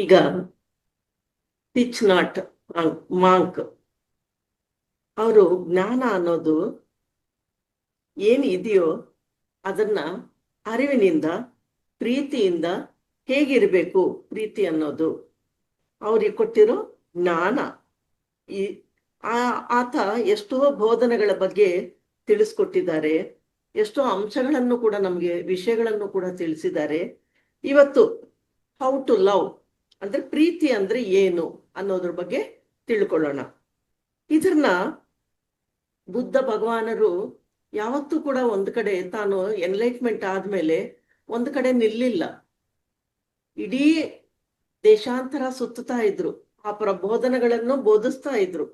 ಈಗ ಟಿಚ್ not monk ಅವರು ಜ್ಞಾನ ಅನ್ನೋದು ಏನಿದೆಯೋ ಅದನ್ನ ಅರಿವಿನಿಂದ ಪ್ರೀತಿಯಿಂದ ಹೇಗಿರಬೇಕು ಪ್ರೀತಿ ಅನ್ನೋದು ಅವ್ರಿಗೆ ಕೊಟ್ಟಿರೋ ಜ್ಞಾನ. ಈ ಆತ ಎಷ್ಟೋ ಬೋಧನೆಗಳ ಬಗ್ಗೆ ತಿಳಿಸ್ಕೊಟ್ಟಿದ್ದಾರೆ, ಎಷ್ಟೋ ಅಂಶಗಳನ್ನು ಕೂಡ ನಮಗೆ ವಿಷಯಗಳನ್ನು ಕೂಡ ತಿಳಿಸಿದ್ದಾರೆ. ಇವತ್ತು ಹೌ ಟು ಲವ್ ಅಂದ್ರೆ ಪ್ರೀತಿ ಅಂದ್ರೆ ಏನು ಅನ್ನೋದ್ರ ಬಗ್ಗೆ ತಿಳ್ಕೊಳ್ಳೋಣ. ಇದನ್ನ ಬುದ್ಧ ಭಗವಾನರು ಯಾವತ್ತೂ ಕೂಡ ಒಂದು ಕಡೆ ತಾನು ಎನ್ಲೈಟ್ಮೆಂಟ್ ಆದ್ಮೇಲೆ ಒಂದು ಕಡೆ ನಿಲ್ಲಿಲ್ಲ. ಇಡೀ ದೇಶಾಂತರ ಸುತ್ತುತ್ತಾ ಇದ್ರು, ಆ ಪ್ರಬೋಧನೆಗಳನ್ನು ಬೋಧಿಸ್ತಾ ಇದ್ರು.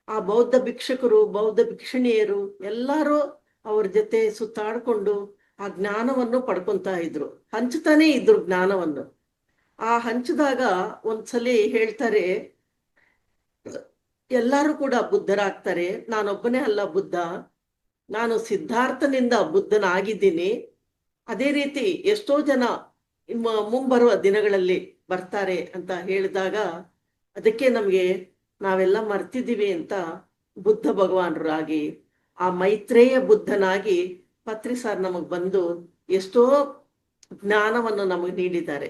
ಆ ಬೌದ್ಧ ಭಿಕ್ಷುಕರು, ಬೌದ್ಧ ಭಿಕ್ಷುಣಿಯರು ಎಲ್ಲರೂ ಅವ್ರ ಜೊತೆ ಸುತ್ತಾಡ್ಕೊಂಡು ಆ ಜ್ಞಾನವನ್ನು ಪಡ್ಕೊಂತ ಇದ್ರು, ಹಂಚುತ್ತಾನೆ ಇದ್ರು ಜ್ಞಾನವನ್ನು. ಆ ಹಂಚಿದಾಗ ಒಂದ್ಸಲಿ ಹೇಳ್ತಾರೆ, ಎಲ್ಲರೂ ಕೂಡ ಬುದ್ಧರಾಗ್ತಾರೆ, ನಾನೊಬ್ಬನೇ ಅಲ್ಲ ಬುದ್ಧ, ನಾನು ಸಿದ್ಧಾರ್ಥನಿಂದ ಬುದ್ಧನಾಗಿದ್ದೀನಿ. ಅದೇ ರೀತಿ ಎಷ್ಟೋ ಜನ ಮುಂಬರುವ ದಿನಗಳಲ್ಲಿ ಬರ್ತಾರೆ ಅಂತ ಹೇಳಿದಾಗ ಅದಕ್ಕೆ ನಮ್ಗೆ ನಾವೆಲ್ಲ ಮರ್ತಿದ್ದೀವಿ ಅಂತ ಬುದ್ಧ ಭಗವಾನರಾಗಿ ಆ ಮೈತ್ರೇಯ ಬುದ್ಧನಾಗಿ ಪತ್ರಿ ಸರ್ ನಮಗ್ ಬಂದು ಎಷ್ಟೋ ಜ್ಞಾನವನ್ನು ನಮಗೆ ನೀಡಿದ್ದಾರೆ.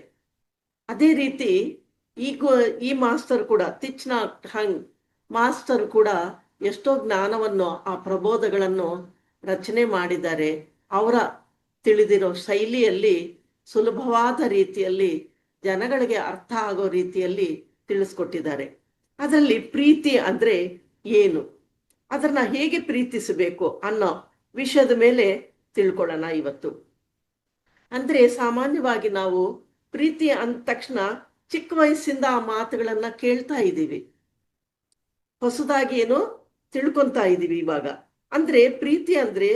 ಅದೇ ರೀತಿ ಈ ಮಾಸ್ಟರ್ ಕೂಡ ತಿಚ್ ನಾಟ್ ಹಂಗ್ ಮಾಸ್ಟರ್ ಕೂಡ ಎಷ್ಟೋ ಜ್ಞಾನವನ್ನು ಆ ಪ್ರಬೋಧಗಳನ್ನು ರಚನೆ ಮಾಡಿದ್ದಾರೆ. ಅವರ ತಿಳಿದಿರೋ ಶೈಲಿಯಲ್ಲಿ ಸುಲಭವಾದ ರೀತಿಯಲ್ಲಿ ಜನಗಳಿಗೆ ಅರ್ಥ ಆಗೋ ರೀತಿಯಲ್ಲಿ ತಿಳಿಸ್ಕೊಟ್ಟಿದ್ದಾರೆ. ಅದರಲ್ಲಿ ಪ್ರೀತಿ ಅಂದ್ರೆ ಏನು, ಅದನ್ನ ಹೇಗೆ ಪ್ರೀತಿಸಬೇಕು ಅನ್ನೋ ವಿಷಯದ ಮೇಲೆ ತಿಳ್ಕೊಳ್ಳೋಣ ಇವತ್ತು. ಅಂದ್ರೆ ಸಾಮಾನ್ಯವಾಗಿ ನಾವು ಪ್ರೀತಿ ಅಂದ ತಕ್ಷಣ ಚಿಕ್ಕ ವಯಸ್ಸಿಂದ ಆ ಮಾತುಗಳನ್ನ ಕೇಳ್ತಾ ಇದ್ದೀವಿ, ಹೊಸದಾಗಿ ಏನೋ ತಿಳ್ಕೊಂತಾ ಇದೀವಿ ಇವಾಗ. ಅಂದ್ರೆ ಪ್ರೀತಿ ಅಂದ್ರೆ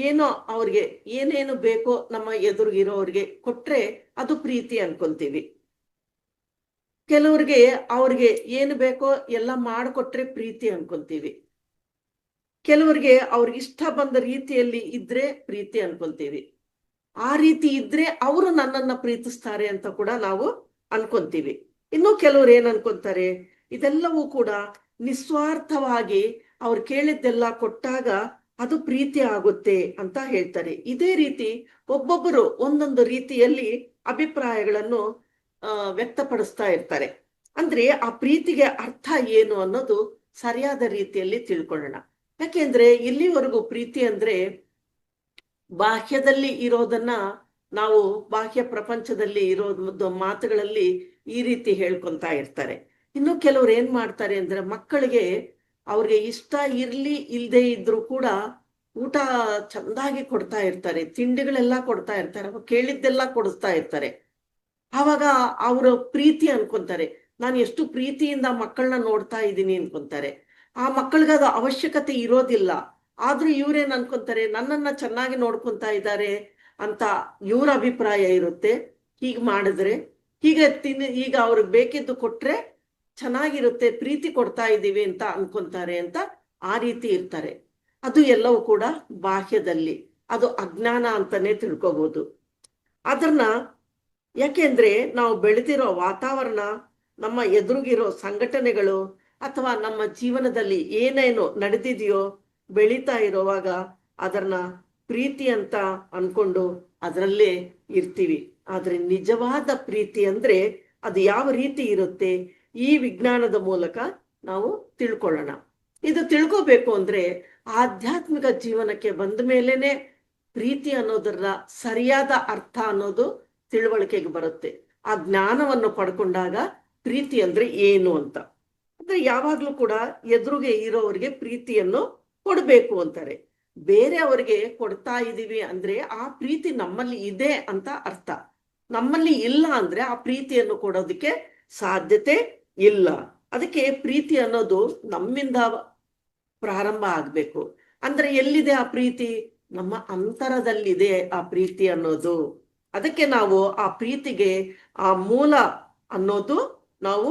ಏನೋ ಅವ್ರಿಗೆ ಏನೇನು ಬೇಕೋ ನಮ್ಮ ಎದುರುಗಿರೋವ್ರಿಗೆ ಕೊಟ್ರೆ ಅದು ಪ್ರೀತಿ ಅನ್ಕೊಂತೀವಿ. ಕೆಲವ್ರಿಗೆ ಅವ್ರಿಗೆ ಏನು ಬೇಕೋ ಎಲ್ಲ ಮಾಡಿಕೊಟ್ರೆ ಪ್ರೀತಿ ಅನ್ಕೊಂತೀವಿ. ಕೆಲವ್ರಿಗೆ ಅವ್ರಿಗೆ ಇಷ್ಟ ಬಂದ ರೀತಿಯಲ್ಲಿ ಇದ್ರೆ ಪ್ರೀತಿ ಅನ್ಕೊಂತೀವಿ. ಆ ರೀತಿ ಇದ್ರೆ ಅವರು ನನ್ನನ್ನ ಪ್ರೀತಿಸ್ತಾರೆ ಅಂತ ಕೂಡ ನಾವು ಅನ್ಕೊಂತೀವಿ. ಇನ್ನು ಕೆಲವ್ರು ಏನ್ ಅನ್ಕೊಂತಾರೆ, ಇದೆಲ್ಲವೂ ಕೂಡ ನಿಸ್ವಾರ್ಥವಾಗಿ ಅವ್ರು ಕೇಳಿದ್ದೆಲ್ಲ ಕೊಟ್ಟಾಗ ಅದು ಪ್ರೀತಿ ಆಗುತ್ತೆ ಅಂತ ಹೇಳ್ತಾರೆ. ಇದೇ ರೀತಿ ಒಬ್ಬೊಬ್ಬರು ಒಂದೊಂದು ರೀತಿಯಲ್ಲಿ ಅಭಿಪ್ರಾಯಗಳನ್ನು ವ್ಯಕ್ತಪಡಿಸ್ತಾ ಇರ್ತಾರೆ. ಅಂದ್ರೆ ಆ ಪ್ರೀತಿಗೆ ಅರ್ಥ ಏನು ಅನ್ನೋದು ಸರಿಯಾದ ರೀತಿಯಲ್ಲಿ ತಿಳ್ಕೊಳ್ಳೋಣ. ಯಾಕೆಂದ್ರೆ ಇಲ್ಲಿವರೆಗೂ ಪ್ರೀತಿ ಅಂದ್ರೆ ಬಾಹ್ಯದಲ್ಲಿ ಇರೋದನ್ನ ನಾವು ಬಾಹ್ಯ ಪ್ರಪಂಚದಲ್ಲಿ ಇರೋದು ಮಾತುಗಳಲ್ಲಿ ಈ ರೀತಿ ಹೇಳ್ಕೊಂತ ಇರ್ತಾರೆ. ಇನ್ನು ಕೆಲವ್ರು ಏನ್ ಮಾಡ್ತಾರೆ ಅಂದ್ರೆ ಮಕ್ಕಳಿಗೆ ಅವ್ರಿಗೆ ಇಷ್ಟ ಇರ್ಲಿ ಇಲ್ದೇ ಇದ್ರು ಕೂಡ ಊಟ ಚಂದಾಗಿ ಕೊಡ್ತಾ ಇರ್ತಾರೆ, ತಿಂಡಿಗಳೆಲ್ಲ ಕೊಡ್ತಾ ಇರ್ತಾರೆ, ಅವ ಕೇಳಿದ್ದೆಲ್ಲ ಕೊಡಿಸ್ತಾ ಇರ್ತಾರೆ. ಆವಾಗ ಅವರು ಪ್ರೀತಿ ಅನ್ಕೊಂತಾರೆ, ನಾನು ಎಷ್ಟು ಪ್ರೀತಿಯಿಂದ ಮಕ್ಕಳನ್ನ ನೋಡ್ತಾ ಇದ್ದೀನಿ ಅನ್ಕೊಂತಾರೆ. ಆ ಮಕ್ಕಳಿಗೆ ಅದು ಅವಶ್ಯಕತೆ ಇರೋದಿಲ್ಲ, ಆದ್ರೂ ಇವ್ರೇನ್ ಅನ್ಕೊಂತಾರೆ, ನನ್ನನ್ನ ಚೆನ್ನಾಗಿ ನೋಡ್ಕೊಂತಾ ಇದ್ದಾರೆ ಅಂತ ಇವ್ರ ಅಭಿಪ್ರಾಯ ಇರುತ್ತೆ. ಹೀಗ್ ಮಾಡಿದ್ರೆ ಈಗ ಅವ್ರಿಗೆ ಬೇಕಿದ್ದು ಕೊಟ್ರೆ ಚೆನ್ನಾಗಿರುತ್ತೆ, ಪ್ರೀತಿ ಕೊಡ್ತಾ ಇದ್ದೀವಿ ಅಂತ ಅನ್ಕೊಂತಾರೆ ಅಂತ ಆ ರೀತಿ ಇರ್ತಾರೆ. ಅದು ಎಲ್ಲವೂ ಕೂಡ ಬಾಹ್ಯದಲ್ಲಿ, ಅದು ಅಜ್ಞಾನ ಅಂತಾನೆ ತಿಳ್ಕೊಬಹುದು. ಅದನ್ನ ಯಾಕೆಂದ್ರೆ ನಾವು ಬೆಳೆದಿರೋ ವಾತಾವರಣ, ನಮ್ಮ ಎದುರುಗಿರೋ ಸಂಘಟನೆಗಳು ಅಥವಾ ನಮ್ಮ ಜೀವನದಲ್ಲಿ ಏನೇನು ನಡೆದಿದೆಯೋ ಬೆಳೀತಾ ಇರೋವಾಗ ಅದನ್ನ ಪ್ರೀತಿ ಅಂತ ಅನ್ಕೊಂಡು ಅದರಲ್ಲೇ ಇರ್ತೀವಿ. ಆದ್ರೆ ನಿಜವಾದ ಪ್ರೀತಿ ಅಂದ್ರೆ ಅದು ಯಾವ ರೀತಿ ಇರುತ್ತೆ, ಈ ವಿಜ್ಞಾನದ ಮೂಲಕ ನಾವು ತಿಳ್ಕೊಳ್ಳೋಣ. ಇದು ತಿಳ್ಕೋಬೇಕು ಅಂದ್ರೆ ಆಧ್ಯಾತ್ಮಿಕ ಜೀವನಕ್ಕೆ ಬಂದ ಮೇಲೇನೆ ಪ್ರೀತಿ ಅನ್ನೋದರ ಸರಿಯಾದ ಅರ್ಥ ಅನ್ನೋದು ತಿಳುವಳಿಕೆಗೆ ಬರುತ್ತೆ. ಆ ಜ್ಞಾನವನ್ನು ಪಡ್ಕೊಂಡಾಗ ಪ್ರೀತಿ ಅಂದ್ರೆ ಏನು ಅಂತ. ಅಂದ್ರೆ ಯಾವಾಗ್ಲೂ ಕೂಡ ಎದುರುಗೆ ಇರೋರಿಗೆ ಪ್ರೀತಿಯನ್ನು ಕೊಡ್ಬೇಕು ಅಂತಾರೆ. ಬೇರೆ ಅವರಿಗೆ ಕೊಡ್ತಾ ಇದೀವಿ ಅಂದ್ರೆ ಆ ಪ್ರೀತಿ ನಮ್ಮಲ್ಲಿ ಇದೆ ಅಂತ ಅರ್ಥ. ನಮ್ಮಲ್ಲಿ ಇಲ್ಲ ಅಂದ್ರೆ ಆ ಪ್ರೀತಿಯನ್ನು ಕೊಡೋದಕ್ಕೆ ಸಾಧ್ಯತೆ ಇಲ್ಲ. ಅದಕ್ಕೆ ಪ್ರೀತಿ ಅನ್ನೋದು ನಮ್ಮಿಂದ ಪ್ರಾರಂಭ ಆಗ್ಬೇಕು. ಅಂದ್ರೆ ಎಲ್ಲಿದೆ ಆ ಪ್ರೀತಿ, ನಮ್ಮ ಅಂತರದಲ್ಲಿದೆ ಆ ಪ್ರೀತಿ ಅನ್ನೋದು. ಅದಕ್ಕೆ ನಾವು ಆ ಪ್ರೀತಿಗೆ ಆ ಮೂಲ ಅನ್ನೋದು ನಾವು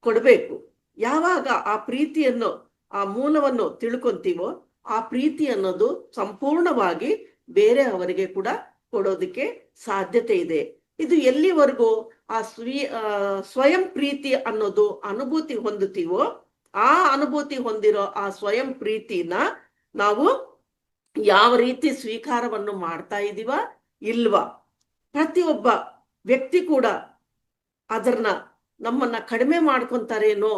ಕೊಡಬೇಕು. ಯಾವಾಗ ಆ ಪ್ರೀತಿಯನ್ನು ಆ ಮೂಲವನ್ನು ತಿಳ್ಕೊಂತೀವೋ ಆ ಪ್ರೀತಿ ಅನ್ನೋದು ಸಂಪೂರ್ಣವಾಗಿ ಬೇರೆ ಅವರಿಗೆ ಕೂಡ ಕೊಡೋದಕ್ಕೆ ಸಾಧ್ಯತೆ ಇದೆ. ಇದು ಎಲ್ಲಿವರೆಗೂ ಆ ಸ್ವಯಂ ಪ್ರೀತಿ ಅನ್ನೋದು ಅನುಭೂತಿ ಹೊಂದುತ್ತೀವೋ, ಆ ಅನುಭೂತಿ ಹೊಂದಿರೋ ಆ ಸ್ವಯಂ ಪ್ರೀತಿನ ನಾವು ಯಾವ ರೀತಿ ಸ್ವೀಕಾರವನ್ನು ಮಾಡ್ತಾ ಇದೀವ ಇಲ್ವಾ, ಪ್ರತಿಯೊಬ್ಬ ವ್ಯಕ್ತಿ ಕೂಡ ಅದನ್ನ ನಮ್ಮನ್ನ ಕಡಿಮೆ ಮಾಡ್ಕೊಂತಾರೇನೋ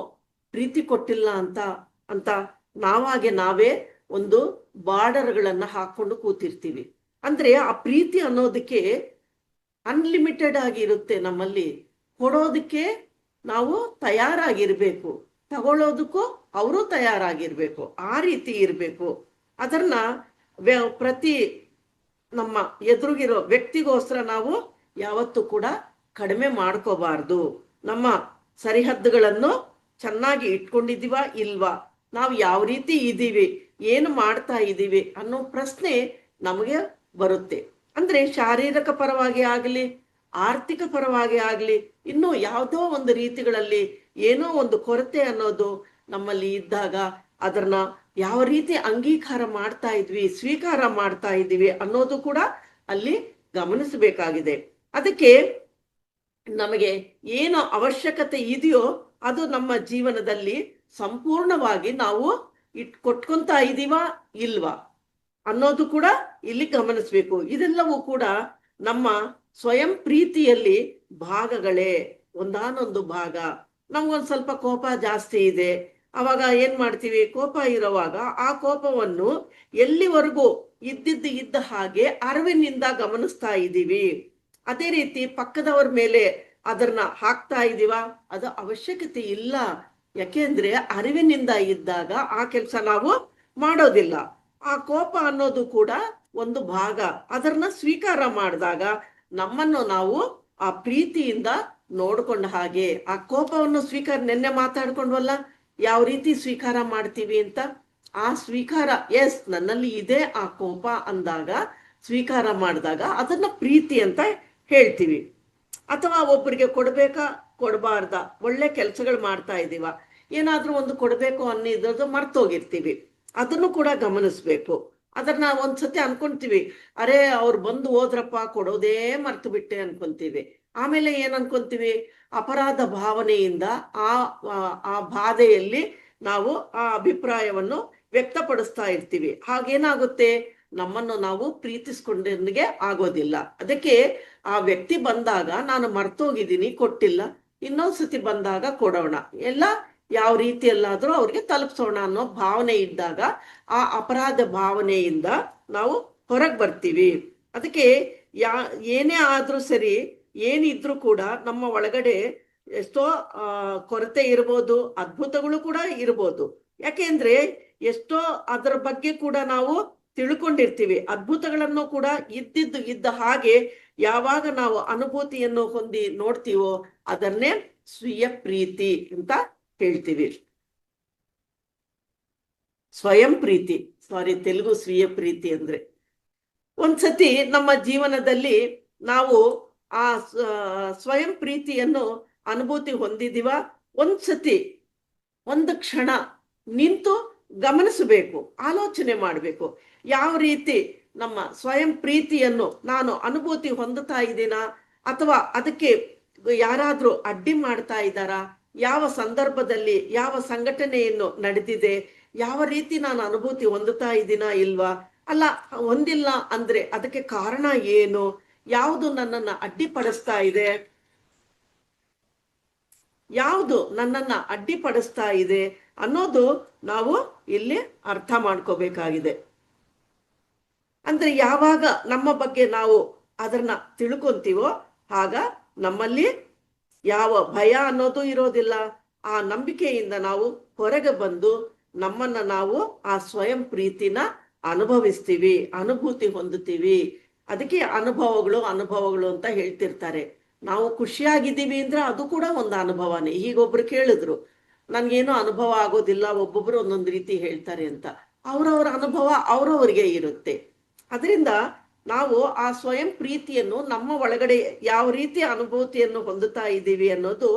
ಪ್ರೀತಿ ಕೊಟ್ಟಿಲ್ಲ ಅಂತ ನಾವಾಗೆ ನಾವೇ ಒಂದು ಬಾರ್ಡರ್ಗಳನ್ನ ಹಾಕೊಂಡು ಕೂತಿರ್ತೀವಿ. ಅಂದ್ರೆ ಆ ಪ್ರೀತಿ ಅನ್ನೋದಕ್ಕೆ ಅನ್ಲಿಮಿಟೆಡ್ ಆಗಿರುತ್ತೆ. ನಮ್ಮಲ್ಲಿ ಕೊಡೋದಕ್ಕೆ ನಾವು ತಯಾರಾಗಿರ್ಬೇಕು, ತಗೊಳ್ಳೋದಕ್ಕೂ ಅವರು ತಯಾರಾಗಿರ್ಬೇಕು, ಆ ರೀತಿ ಇರ್ಬೇಕು. ಅದನ್ನ ಪ್ರತಿ ನಮ್ಮ ಎದುರುಗಿರೋ ವ್ಯಕ್ತಿಗೋಸ್ಕರ ನಾವು ಯಾವತ್ತೂ ಕೂಡ ಕಡಿಮೆ ಮಾಡ್ಕೋಬಾರ್ದು. ನಮ್ಮ ಸರಿಹದ್ದುಗಳನ್ನು ಚೆನ್ನಾಗಿ ಇಟ್ಕೊಂಡಿದೀವ ಇಲ್ವಾ, ನಾವು ಯಾವ ರೀತಿ ಇದ್ದೀವಿ, ಏನು ಮಾಡ್ತಾ ಇದ್ದೀವಿ ಅನ್ನೋ ಪ್ರಶ್ನೆ ನಮಗೆ ಬರುತ್ತೆ. ಅಂದ್ರೆ ಶಾರೀರಿಕ ಪರವಾಗಿ ಆಗಲಿ, ಆರ್ಥಿಕ ಪರವಾಗಿ ಆಗಲಿ, ಇನ್ನು ಯಾವುದೋ ಒಂದು ರೀತಿಗಳಲ್ಲಿ ಏನೋ ಒಂದು ಕೊರತೆ ಅನ್ನೋದು ನಮ್ಮಲ್ಲಿ ಇದ್ದಾಗ ಅದನ್ನ ಯಾವ ರೀತಿ ಅಂಗೀಕಾರ ಮಾಡ್ತಾ ಇದ್ವಿ, ಸ್ವೀಕಾರ ಮಾಡ್ತಾ ಇದ್ದೀವಿ ಅನ್ನೋದು ಕೂಡ ಅಲ್ಲಿ ಗಮನಿಸಬೇಕಾಗಿದೆ. ಅದಕ್ಕೆ ನಮಗೆ ಏನು ಅವಶ್ಯಕತೆ ಇದೆಯೋ ಅದು ನಮ್ಮ ಜೀವನದಲ್ಲಿ ಸಂಪೂರ್ಣವಾಗಿ ನಾವು ಕೊಟ್ಕೊಂತ ಇದೀವ ಇಲ್ವಾ ಅನ್ನೋದು ಕೂಡ ಇಲ್ಲಿ ಗಮನಿಸ್ಬೇಕು. ಇದೆಲ್ಲವೂ ಕೂಡ ನಮ್ಮ ಸ್ವಯಂ ಪ್ರೀತಿಯಲ್ಲಿ ಭಾಗಗಳೇ, ಒಂದಾನೊಂದು ಭಾಗ. ನಮ್ಗೊಂದ್ ಸ್ವಲ್ಪ ಕೋಪ ಜಾಸ್ತಿ ಇದೆ, ಅವಾಗ ಏನ್ ಮಾಡ್ತೀವಿ, ಕೋಪ ಇರುವಾಗ ಆ ಕೋಪವನ್ನು ಎಲ್ಲಿವರೆಗೂ ಇದ್ದ ಹಾಗೆ ಅರಿವಿನಿಂದ ಗಮನಿಸ್ತಾ ಇದ್ದೀವಿ. ಅದೇ ರೀತಿ ಪಕ್ಕದವ್ರ ಮೇಲೆ ಅದನ್ನ ಹಾಕ್ತಾ ಇದೀವ, ಅದು ಅವಶ್ಯಕತೆ ಇಲ್ಲ. ಯಾಕೆಂದ್ರೆ ಅರಿವಿನಿಂದ ಇದ್ದಾಗ ಆ ಕೆಲಸ ನಾವು ಮಾಡೋದಿಲ್ಲ. ಆ ಕೋಪ ಅನ್ನೋದು ಕೂಡ ಒಂದು ಭಾಗ. ಅದನ್ನ ಸ್ವೀಕಾರ ಮಾಡಿದಾಗ ನಮ್ಮನ್ನು ನಾವು ಆ ಪ್ರೀತಿಯಿಂದ ನೋಡ್ಕೊಂಡ ಹಾಗೆ. ಆ ಕೋಪವನ್ನು ನಿನ್ನೆ ಮಾತಾಡ್ಕೊಂಡ್ವಲ್ಲ, ಯಾವ ರೀತಿ ಸ್ವೀಕಾರ ಮಾಡ್ತೀವಿ ಅಂತ. ಆ ಸ್ವೀಕಾರ, ಎಸ್ ನನ್ನಲ್ಲಿ ಇದೆ ಆ ಕೋಪ ಅಂದಾಗ, ಸ್ವೀಕಾರ ಮಾಡಿದಾಗ ಅದನ್ನ ಪ್ರೀತಿ ಅಂತ ಹೇಳ್ತೀವಿ. ಅಥವಾ ಒಬ್ಬರಿಗೆ ಕೊಡ್ಬೇಕಾ ಕೊಡಬಾರ್ದ, ಒಳ್ಳೆ ಕೆಲಸಗಳು ಮಾಡ್ತಾ ಇದೀವ, ಏನಾದ್ರೂ ಒಂದು ಕೊಡ್ಬೇಕು ಅನ್ನೋದು ಮರ್ತೋಗಿರ್ತೀವಿ, ಅದನ್ನು ಕೂಡ ಗಮನಿಸ್ಬೇಕು. ಅದನ್ನ ಒಂದ್ಸತಿ ಅನ್ಕೊಂತೀವಿ, ಅರೆ ಅವ್ರು ಬಂದು ಹೋದ್ರಪ್ಪ ಕೊಡೋದೇ ಮರ್ತು ಬಿಟ್ಟೆ ಅನ್ಕೊಂತೀವಿ. ಆಮೇಲೆ ಏನ್ ಅನ್ಕೊಂತೀವಿ, ಅಪರಾಧ ಭಾವನೆಯಿಂದ ಆ ಬಾಧೆಯಲ್ಲಿ ನಾವು ಆ ಅಭಿಪ್ರಾಯವನ್ನು ವ್ಯಕ್ತಪಡಿಸ್ತಾ ಇರ್ತೀವಿ. ಹಾಗೇನಾಗುತ್ತೆ, ನಮ್ಮನ್ನು ನಾವು ಪ್ರೀತಿಸ್ಕೊಂಡನಿಗೆ ಆಗೋದಿಲ್ಲ. ಅದಕ್ಕೆ ಆ ವ್ಯಕ್ತಿ ಬಂದಾಗ ನಾನು ಮರ್ತೋಗಿದ್ದೀನಿ, ಕೊಟ್ಟಿಲ್ಲ, ಇನ್ನೊಂದ್ಸತಿ ಬಂದಾಗ ಕೊಡೋಣ, ಎಲ್ಲ ಯಾವ ರೀತಿಯಲ್ಲಾದ್ರೂ ಅವ್ರಿಗೆ ತಲುಪಿಸೋಣ ಅನ್ನೋ ಭಾವನೆ ಇದ್ದಾಗ ಆ ಅಪರಾಧ ಭಾವನೆಯಿಂದ ನಾವು ಹೊರಗೆ ಬರ್ತೀವಿ. ಅದಕ್ಕೆ ಏನೇ ಆದ್ರೂ ಸರಿ, ಏನಿದ್ರು ಕೂಡ ನಮ್ಮ ಒಳಗಡೆ ಎಷ್ಟೋ ಕೊರತೆ ಇರ್ಬೋದು, ಅದ್ಭುತಗಳು ಕೂಡ ಇರ್ಬೋದು. ಯಾಕೆಂದ್ರೆ ಎಷ್ಟೋ ಅದರ ಬಗ್ಗೆ ಕೂಡ ನಾವು ತಿಳ್ಕೊಂಡಿರ್ತೀವಿ. ಅದ್ಭುತಗಳನ್ನು ಕೂಡ ಇದ್ದ ಹಾಗೆ ಯಾವಾಗ ನಾವು ಅನುಭೂತಿಯನ್ನು ಹೊಂದಿ ನೋಡ್ತೀವೋ ಅದನ್ನೇ ಸ್ವೀಯ ಪ್ರೀತಿ ಅಂತ ಹೇಳ್ತೀವಿ. ಸ್ವಯಂ ಪ್ರೀತಿ, ತೆಲುಗು ಸ್ವೀಯ ಪ್ರೀತಿ ಅಂದ್ರೆ, ಒಂದ್ಸತಿ ನಮ್ಮ ಜೀವನದಲ್ಲಿ ನಾವು ಆ ಸ್ವಯಂ ಪ್ರೀತಿಯನ್ನು ಅನುಭೂತಿ ಹೊಂದಿದೀವ, ಒಂದ್ಸತಿ ಒಂದು ಕ್ಷಣ ನಿಂತು ಗಮನಿಸಬೇಕು, ಆಲೋಚನೆ ಮಾಡಬೇಕು. ಯಾವ ರೀತಿ ನಮ್ಮ ಸ್ವಯಂ ಪ್ರೀತಿಯನ್ನು ನಾನು ಅನುಭೂತಿ ಹೊಂದುತ್ತಾ ಇದ್ದೀನಾ, ಅಥವಾ ಅದಕ್ಕೆ ಯಾರಾದ್ರೂ ಅಡ್ಡಿ ಮಾಡ್ತಾ ಇದ್ದಾರಾ, ಯಾವ ಸಂದರ್ಭದಲ್ಲಿ ಯಾವ ಸಂಘಟನೆಯನ್ನು ನಡೆದಿದೆ, ಯಾವ ರೀತಿ ನಾನು ಅನುಭೂತಿ ಹೊಂದುತ್ತಾ ಇದ್ದೀನಾ ಇಲ್ವಾ, ಅಲ್ಲ ಹೊಂದಿಲ್ಲ ಅಂದ್ರೆ ಅದಕ್ಕೆ ಕಾರಣ ಏನು, ಯಾವುದು ನನ್ನನ್ನ ಅಡ್ಡಿಪಡಿಸ್ತಾ ಇದೆ, ಯಾವುದು ನನ್ನನ್ನ ಅಡ್ಡಿಪಡಿಸ್ತಾ ಇದೆ ಅನ್ನೋದು ನಾವು ಇಲ್ಲಿ ಅರ್ಥ ಮಾಡ್ಕೋಬೇಕಾಗಿದೆ. ಅಂದ್ರೆ ಯಾವಾಗ ನಮ್ಮ ಬಗ್ಗೆ ನಾವು ಅದನ್ನ ತಿಳ್ಕೊಂತೀವೋ ಆಗ ನಮ್ಮಲ್ಲಿ ಯಾವ ಭಯ ಅನ್ನೋದು ಇರೋದಿಲ್ಲ. ಆ ನಂಬಿಕೆಯಿಂದ ನಾವು ಹೊರಗೆ ಬಂದು ನಮ್ಮನ್ನ ನಾವು ಆ ಸ್ವಯಂ ಪ್ರೀತಿನ ಅನುಭವಿಸ್ತೀವಿ, ಅನುಭೂತಿ ಹೊಂದುತ್ತೀವಿ. ಅದಕ್ಕೆ ಅನುಭವಗಳು ಅಂತ ಹೇಳ್ತಿರ್ತಾರೆ. ನಾವು ಖುಷಿಯಾಗಿದ್ದೀವಿ ಅಂದ್ರೆ ಅದು ಕೂಡ ಒಂದು ಅನುಭವನೇ. ಹೀಗೊಬ್ರು ಕೇಳಿದ್ರು, ನನ್ಗೇನೋ ಅನುಭವ ಆಗೋದಿಲ್ಲ, ಒಬ್ಬೊಬ್ರು ಒಂದೊಂದು ರೀತಿ ಹೇಳ್ತಾರೆ ಅಂತ. ಅವರವರ ಅನುಭವ ಅವರವರಿಗೆ ಇರುತ್ತೆ. ಅದರಿಂದ ನಾವು ಆ ಸ್ವಯಂ ಪ್ರೀತಿಯನ್ನು ನಮ್ಮ ಒಳಗಡೆ ಯಾವ ರೀತಿ ಅನುಭೂತಿಯನ್ನು ಹೊಂದುತ್ತಾ ಇದ್ದೀವಿ ಅನ್ನೋದು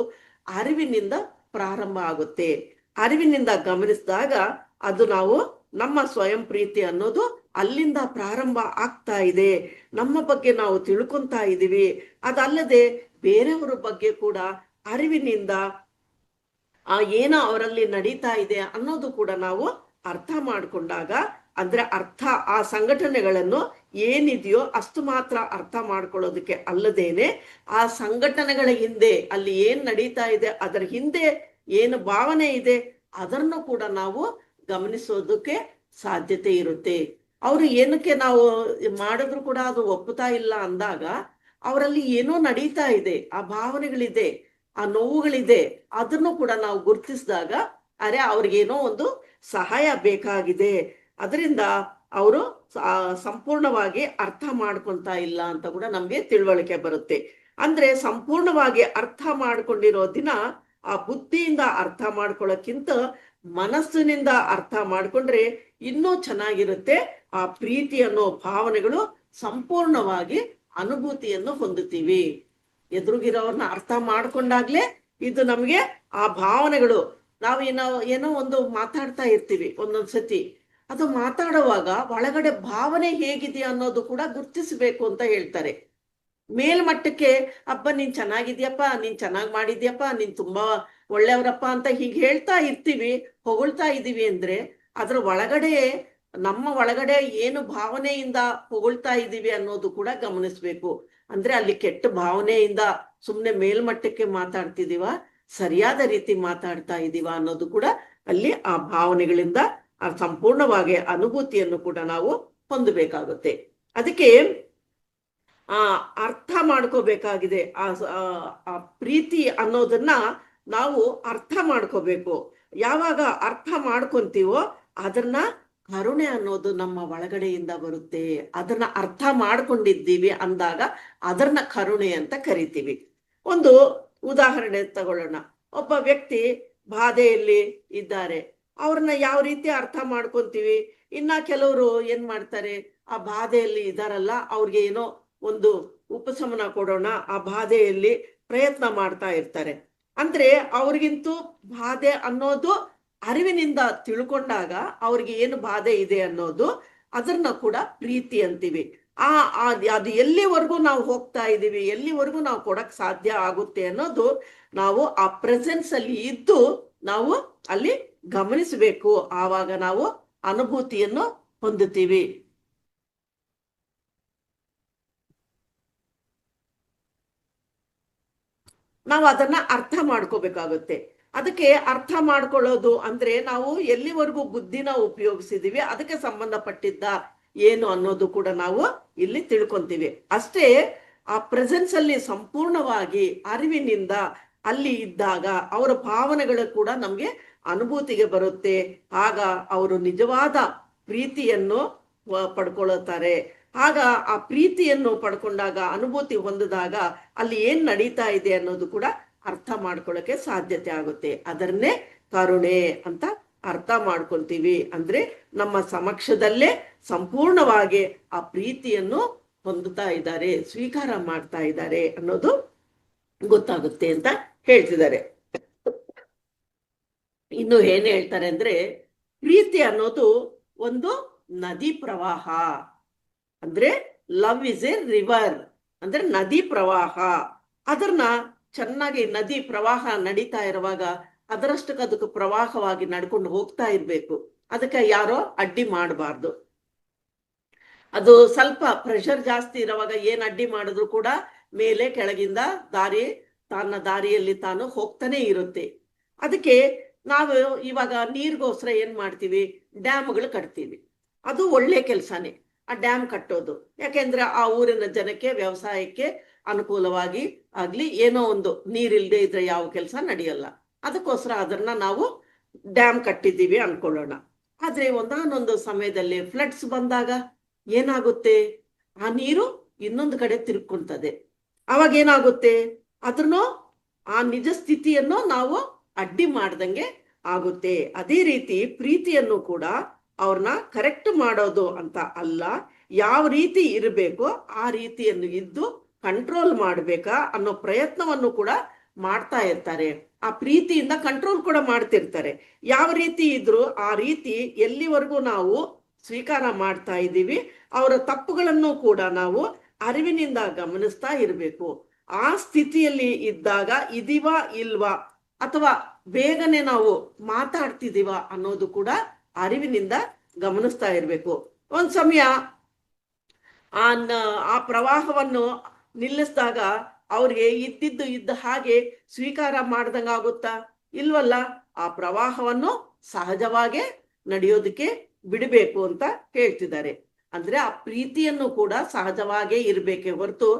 ಅರಿವಿನಿಂದ ಪ್ರಾರಂಭ ಆಗುತ್ತೆ. ಅರಿವಿನಿಂದ ಗಮನಿಸಿದಾಗ ಅದು ನಾವು ನಮ್ಮ ಸ್ವಯಂ ಪ್ರೀತಿ ಅನ್ನೋದು ಅಲ್ಲಿಂದ ಪ್ರಾರಂಭ ಆಗ್ತಾ ಇದೆ. ನಮ್ಮ ಬಗ್ಗೆ ನಾವು ತಿಳ್ಕೊಂತಾ ಇದ್ದೀವಿ. ಅದಲ್ಲದೆ ಬೇರೆಯವರ ಬಗ್ಗೆ ಕೂಡ ಅರಿವಿನಿಂದ ಏನೋ ಅವರಲ್ಲಿ ನಡೀತಾ ಇದೆ ಅನ್ನೋದು ಕೂಡ ನಾವು ಅರ್ಥ ಮಾಡಿಕೊಂಡಾಗ, ಅಂದ್ರೆ ಆ ಸಂಘಟನೆಗಳನ್ನು ಏನಿದೆಯೋ ಅಷ್ಟು ಮಾತ್ರ ಅರ್ಥ ಮಾಡ್ಕೊಳ್ಳೋದಕ್ಕೆ ಅಲ್ಲದೇನೆ, ಆ ಸಂಘಟನೆಗಳ ಹಿಂದೆ ಅಲ್ಲಿ ಏನ್ ನಡೀತಾ ಇದೆ, ಅದರ ಹಿಂದೆ ಏನು ಭಾವನೆ ಇದೆ ಅದನ್ನು ಕೂಡ ನಾವು ಗಮನಿಸೋದಕ್ಕೆ ಸಾಧ್ಯತೆ ಇರುತ್ತೆ. ಅವರು ಏನಕ್ಕೆ ನಾವು ಮಾಡಿದ್ರು ಕೂಡ ಅದು ಒಪ್ಪುತ್ತಾ ಇಲ್ಲ ಅಂದಾಗ ಅವರಲ್ಲಿ ಏನೋ ನಡೀತಾ ಇದೆ, ಆ ಭಾವನೆಗಳಿದೆ, ಆ ನೋವುಗಳಿದೆ. ಅದನ್ನು ಕೂಡ ನಾವು ಗುರುತಿಸಿದಾಗ ಅವ್ರಿಗೇನೋ ಒಂದು ಸಹಾಯ ಬೇಕಾಗಿದೆ, ಅದರಿಂದ ಅವರು ಸಂಪೂರ್ಣವಾಗಿ ಅರ್ಥ ಮಾಡ್ಕೊಂತಾ ಇಲ್ಲ ಅಂತ ಕೂಡ ನಮ್ಗೆ ತಿಳುವಳಿಕೆ ಬರುತ್ತೆ. ಅಂದ್ರೆ ಸಂಪೂರ್ಣವಾಗಿ ಅರ್ಥ ಮಾಡ್ಕೊಂಡಿರೋ ದಿನ ಆ ಬುದ್ಧಿಯಿಂದ ಅರ್ಥ ಮಾಡ್ಕೊಳ್ಳೋಕ್ಕಿಂತ ಮನಸ್ಸಿನಿಂದ ಅರ್ಥ ಮಾಡ್ಕೊಂಡ್ರೆ ಇನ್ನೂ ಚೆನ್ನಾಗಿರುತ್ತೆ. ಆ ಪ್ರೀತಿ ಅನ್ನೋ ಭಾವನೆಗಳು ಸಂಪೂರ್ಣವಾಗಿ ಅನುಭೂತಿಯನ್ನು ಹೊಂದುತ್ತೀವಿ. ಎದುರುಗಿರೋರ್ನ ಅರ್ಥ ಮಾಡ್ಕೊಂಡಾಗ್ಲೇ ಇದು ನಮ್ಗೆ ಆ ಭಾವನೆಗಳು, ಏನೋ ಒಂದು ಮಾತಾಡ್ತಾ ಇರ್ತೀವಿ ಒಂದೊಂದ್ಸತಿ, ಅದು ಮಾತಾಡುವಾಗ ಒಳಗಡೆ ಭಾವನೆ ಹೇಗಿದೆ ಅನ್ನೋದು ಕೂಡ ಗುರ್ತಿಸ್ಬೇಕು ಅಂತ ಹೇಳ್ತಾರೆ. ಮೇಲ್ಮಟ್ಟಕ್ಕೆ ಅಪ್ಪ ನೀನ್ ಚೆನ್ನಾಗಿದ್ಯಪ್ಪ, ನೀನ್ ಚೆನ್ನಾಗ್ ಮಾಡಿದ್ಯಪ್ಪ, ನೀನ್ ತುಂಬಾ ಒಳ್ಳೆಯವರಪ್ಪ ಅಂತ ಹೀಗೆ ಹೇಳ್ತಾ ಇರ್ತೀವಿ, ಹೊಗಳ್ತಾ ಇದೀವಿ ಅಂದ್ರೆ ಅದ್ರ ಒಳಗಡೆ ನಮ್ಮ ಒಳಗಡೆ ಏನು ಭಾವನೆಯಿಂದ ಹೊಗಳ್ತಾ ಇದ್ದೀವಿ ಅನ್ನೋದು ಕೂಡ ಗಮನಿಸ್ಬೇಕು. ಅಂದ್ರೆ ಅಲ್ಲಿ ಕೆಟ್ಟ ಭಾವನೆಯಿಂದ ಸುಮ್ನೆ ಮೇಲ್ಮಟ್ಟಕ್ಕೆ ಮಾತಾಡ್ತಿದೀವ, ಸರಿಯಾದ ರೀತಿ ಮಾತಾಡ್ತಾ ಇದೀವ ಅನ್ನೋದು ಕೂಡ ಅಲ್ಲಿ ಆ ಭಾವನೆಗಳಿಂದ ಸಂಪೂರ್ಣವಾಗಿ ಅನುಭೂತಿಯನ್ನು ಕೂಡ ನಾವು ಹೊಂದಬೇಕಾಗುತ್ತೆ. ಅದಕ್ಕೆ ಅರ್ಥ ಮಾಡ್ಕೋಬೇಕಾಗಿದೆ. ಆ ಪ್ರೀತಿ ಅನ್ನೋದನ್ನ ನಾವು ಅರ್ಥ ಮಾಡ್ಕೋಬೇಕು. ಯಾವಾಗ ಅರ್ಥ ಮಾಡ್ಕೊಂತೀವೋ ಅದನ್ನ ಕರುಣೆ ಅನ್ನೋದು ನಮ್ಮ ಒಳಗಡೆಯಿಂದ ಬರುತ್ತೆ. ಅದನ್ನ ಅರ್ಥ ಮಾಡ್ಕೊಂಡಿದ್ದೀವಿ ಅಂದಾಗ ಅದನ್ನ ಕರುಣೆ ಅಂತ ಕರಿತೀವಿ. ಒಂದು ಉದಾಹರಣೆ ತಗೊಳ್ಳೋಣ. ಒಬ್ಬ ವ್ಯಕ್ತಿ ಬಾಧೆಯಲ್ಲಿ ಇದ್ದಾರೆ, ಅವ್ರನ್ನ ಯಾವ ರೀತಿ ಅರ್ಥ ಮಾಡ್ಕೊಂತೀವಿ? ಇನ್ನ ಕೆಲವರು ಏನ್ ಮಾಡ್ತಾರೆ, ಆ ಬಾಧೆಯಲ್ಲಿ ಇದಾರಲ್ಲ ಅವ್ರಿಗೆ ಏನೋ ಒಂದು ಉಪಶಮನ ಕೊಡೋಣ, ಆ ಬಾಧೆಯಲ್ಲಿ ಪ್ರಯತ್ನ ಮಾಡ್ತಾ ಇರ್ತಾರೆ. ಅಂದ್ರೆ ಅವ್ರಿಗಿಂತೂ ಬಾಧೆ ಅನ್ನೋದು ಅರಿವಿನಿಂದ ತಿಳ್ಕೊಂಡಾಗ ಅವ್ರಿಗೆ ಏನು ಬಾಧೆ ಇದೆ ಅನ್ನೋದು ಅದನ್ನ ಕೂಡ ಪ್ರೀತಿ ಅಂತೀವಿ. ಅದು ಎಲ್ಲಿವರೆಗೂ ನಾವು ಹೋಗ್ತಾ ಇದೀವಿ, ಎಲ್ಲಿವರೆಗೂ ನಾವು ಕೊಡಕ್ ಸಾಧ್ಯ ಆಗುತ್ತೆ ಅನ್ನೋದು ನಾವು ಆ ಪ್ರೆಸೆನ್ಸ್ ಅಲ್ಲಿ ಇದ್ದು ನಾವು ಅಲ್ಲಿ ಗಮನಿಸಬೇಕು. ಆವಾಗ ನಾವು ಅನುಭೂತಿಯನ್ನು ಹೊಂದುತ್ತೀವಿ. ನಾವು ಅದನ್ನ ಅರ್ಥ ಮಾಡ್ಕೋಬೇಕಾಗುತ್ತೆ. ಅದಕ್ಕೆ ಅರ್ಥ ಮಾಡ್ಕೊಳ್ಳೋದು ಅಂದ್ರೆ ನಾವು ಎಲ್ಲಿವರೆಗೂ ಬುದ್ಧಿನ ಉಪಯೋಗಿಸಿದೀವಿ ಅದಕ್ಕೆ ಸಂಬಂಧಪಟ್ಟಿದ್ದ ಏನು ಅನ್ನೋದು ಕೂಡ ನಾವು ಇಲ್ಲಿ ತಿಳ್ಕೊಂತೀವಿ ಅಷ್ಟೇ. ಆ ಪ್ರೆಸೆನ್ಸ್ ಅಲ್ಲಿ ಸಂಪೂರ್ಣವಾಗಿ ಅರಿವಿನಿಂದ ಅಲ್ಲಿ ಇದ್ದಾಗ ಅವರ ಭಾವನೆಗಳು ಕೂಡ ನಮ್ಗೆ ಅನುಭೂತಿಗೆ ಬರುತ್ತೆ. ಆಗ ಅವರು ನಿಜವಾದ ಪ್ರೀತಿಯನ್ನು ಪಡ್ಕೊಳ್ಳುತ್ತಾರೆ. ಆಗ ಆ ಪ್ರೀತಿಯನ್ನು ಪಡ್ಕೊಂಡಾಗ, ಅನುಭೂತಿ ಹೊಂದಿದಾಗ ಅಲ್ಲಿ ಏನ್ ನಡೀತಾ ಇದೆ ಅನ್ನೋದು ಕೂಡ ಅರ್ಥ ಮಾಡ್ಕೊಳ್ಳೋಕೆ ಸಾಧ್ಯತೆ ಆಗುತ್ತೆ. ಅದನ್ನೇ ಕರುಣೆ ಅಂತ ಅರ್ಥ ಮಾಡ್ಕೊಳ್ತೀವಿ. ಅಂದ್ರೆ ನಮ್ಮ ಸಮಕ್ಷದಲ್ಲೇ ಸಂಪೂರ್ಣವಾಗಿ ಆ ಪ್ರೀತಿಯನ್ನು ಹೊಂದುತ್ತಾ ಇದ್ದಾರೆ, ಸ್ವೀಕಾರ ಮಾಡ್ತಾ ಇದ್ದಾರೆ ಅನ್ನೋದು ಗೊತ್ತಾಗುತ್ತೆ ಅಂತ ಹೇಳ್ತಿದ್ದಾರೆ. ಇನ್ನು ಏನ್ ಹೇಳ್ತಾರೆ ಅಂದ್ರೆ, ಪ್ರೀತಿ ಅನ್ನೋದು ಒಂದು ನದಿ ಪ್ರವಾಹ. ಅಂದ್ರೆ ಲವ್ ಇಸ್ ಎ ರಿವರ್, ಅಂದ್ರೆ ನದಿ ಪ್ರವಾಹ. ಅದನ್ನ ಚೆನ್ನಾಗಿ ನದಿ ಪ್ರವಾಹ ನಡೀತಾ ಇರುವಾಗ ಅದರಷ್ಟಕ್ಕೆ ಅದಕ್ಕೆ ಪ್ರವಾಹವಾಗಿ ನಡ್ಕೊಂಡು ಹೋಗ್ತಾ ಇರ್ಬೇಕು. ಅದಕ್ಕೆ ಯಾರೋ ಅಡ್ಡಿ ಮಾಡಬಾರ್ದು. ಅದು ಸ್ವಲ್ಪ ಪ್ರೆಷರ್ ಜಾಸ್ತಿ ಇರುವಾಗ ಏನ್ ಅಡ್ಡಿ ಮಾಡಿದ್ರು ಕೂಡ ಮೇಲೆ ಕೆಳಗಿಂದ ತನ್ನ ದಾರಿಯಲ್ಲಿ ತಾನು ಹೋಗ್ತಾನೆ ಇರುತ್ತೆ. ಅದಕ್ಕೆ ನಾವು ಇವಾಗ ನೀರಿಗೋಸ್ಕರ ಏನ್ ಮಾಡ್ತೀವಿ, ಡ್ಯಾಮ್ಗಳು ಕಟ್ತೀವಿ. ಅದು ಒಳ್ಳೆ ಕೆಲ್ಸನೇ ಆ ಡ್ಯಾಮ್ ಕಟ್ಟೋದು. ಯಾಕೆಂದ್ರೆ ಆ ಊರಿನ ಜನಕ್ಕೆ ವ್ಯವಸಾಯಕ್ಕೆ ಅನುಕೂಲವಾಗಿ ಆಗ್ಲಿ, ಏನೋ ಒಂದು ನೀರಿಲ್ದೆ ಇದ್ರೆ ಯಾವ ಕೆಲಸ ನಡೆಯಲ್ಲ. ಅದಕ್ಕೋಸ್ಕರ ಅದನ್ನ ನಾವು ಡ್ಯಾಮ್ ಕಟ್ಟಿದ್ದೀವಿ ಅನ್ಕೊಳ್ಳೋಣ. ಆದ್ರೆ ಒಂದಾನೊಂದು ಸಮಯದಲ್ಲಿ ಫ್ಲಡ್ಸ್ ಬಂದಾಗ ಏನಾಗುತ್ತೆ, ಆ ನೀರು ಇನ್ನೊಂದು ಕಡೆ ತಿರ್ಕೊಂತದೆ. ಅವಾಗ ಏನಾಗುತ್ತೆ, ಅದನ್ನು ಆ ನಿಜ ಸ್ಥಿತಿಯನ್ನು ನಾವು ಅಡ್ಡಿ ಮಾಡ್ದಂಗೆ ಆಗುತ್ತೆ. ಅದೇ ರೀತಿ ಪ್ರೀತಿಯನ್ನು ಕೂಡ ಅವ್ರನ್ನ ಕರೆಕ್ಟ್ ಮಾಡೋದು ಅಂತ ಅಲ್ಲ, ಯಾವ ರೀತಿ ಇರಬೇಕೋ ಆ ರೀತಿಯನ್ನು ಇದ್ದು ಕಂಟ್ರೋಲ್ ಮಾಡ್ಬೇಕಾ ಅನ್ನೋ ಪ್ರಯತ್ನವನ್ನು ಕೂಡ ಮಾಡ್ತಾ ಇರ್ತಾರೆ. ಆ ಪ್ರೀತಿಯಿಂದ ಕಂಟ್ರೋಲ್ ಕೂಡ ಮಾಡ್ತಿರ್ತಾರೆ. ಯಾವ ರೀತಿ ಇದ್ರು ಆ ರೀತಿ ಎಲ್ಲಿವರೆಗೂ ನಾವು ಸ್ವೀಕಾರ ಮಾಡ್ತಾ ಇದ್ದೀವಿ. ಅವರ ತಪ್ಪುಗಳನ್ನು ಕೂಡ ನಾವು ಅರಿವಿನಿಂದ ಗಮನಿಸ್ತಾ ಇರಬೇಕು. ಆ ಸ್ಥಿತಿಯಲ್ಲಿ ಇದ್ದಾಗ ಇದೀವಾ ಇಲ್ವಾ, ಅಥವಾ ಬೇಗನೆ ನಾವು ಮಾತಾಡ್ತಿದೀವ ಅನ್ನೋದು ಕೂಡ ಅರಿವಿನಿಂದ ಗಮನಿಸ್ತಾ ಇರಬೇಕು. ಒಂದ್ ಸಮಯ ಆ ಪ್ರವಾಹವನ್ನು ನಿಲ್ಲಿಸಿದಾಗ ಅವ್ರಿಗೆ ಇದ್ದಿದ್ದು ಇದ್ದ ಹಾಗೆ ಸ್ವೀಕಾರ ಮಾಡ್ದಂಗಾಗುತ್ತಾ? ಇಲ್ವಲ್ಲ. ಆ ಪ್ರವಾಹವನ್ನು ಸಹಜವಾಗೇ ನಡೆಯೋದಕ್ಕೆ ಬಿಡಬೇಕು ಅಂತ ಹೇಳ್ತಿದ್ದಾರೆ. ಅಂದ್ರೆ ಆ ಪ್ರೀತಿಯನ್ನು ಕೂಡ ಸಹಜವಾಗೇ ಇರ್ಬೇಕೆ ಹೊರತು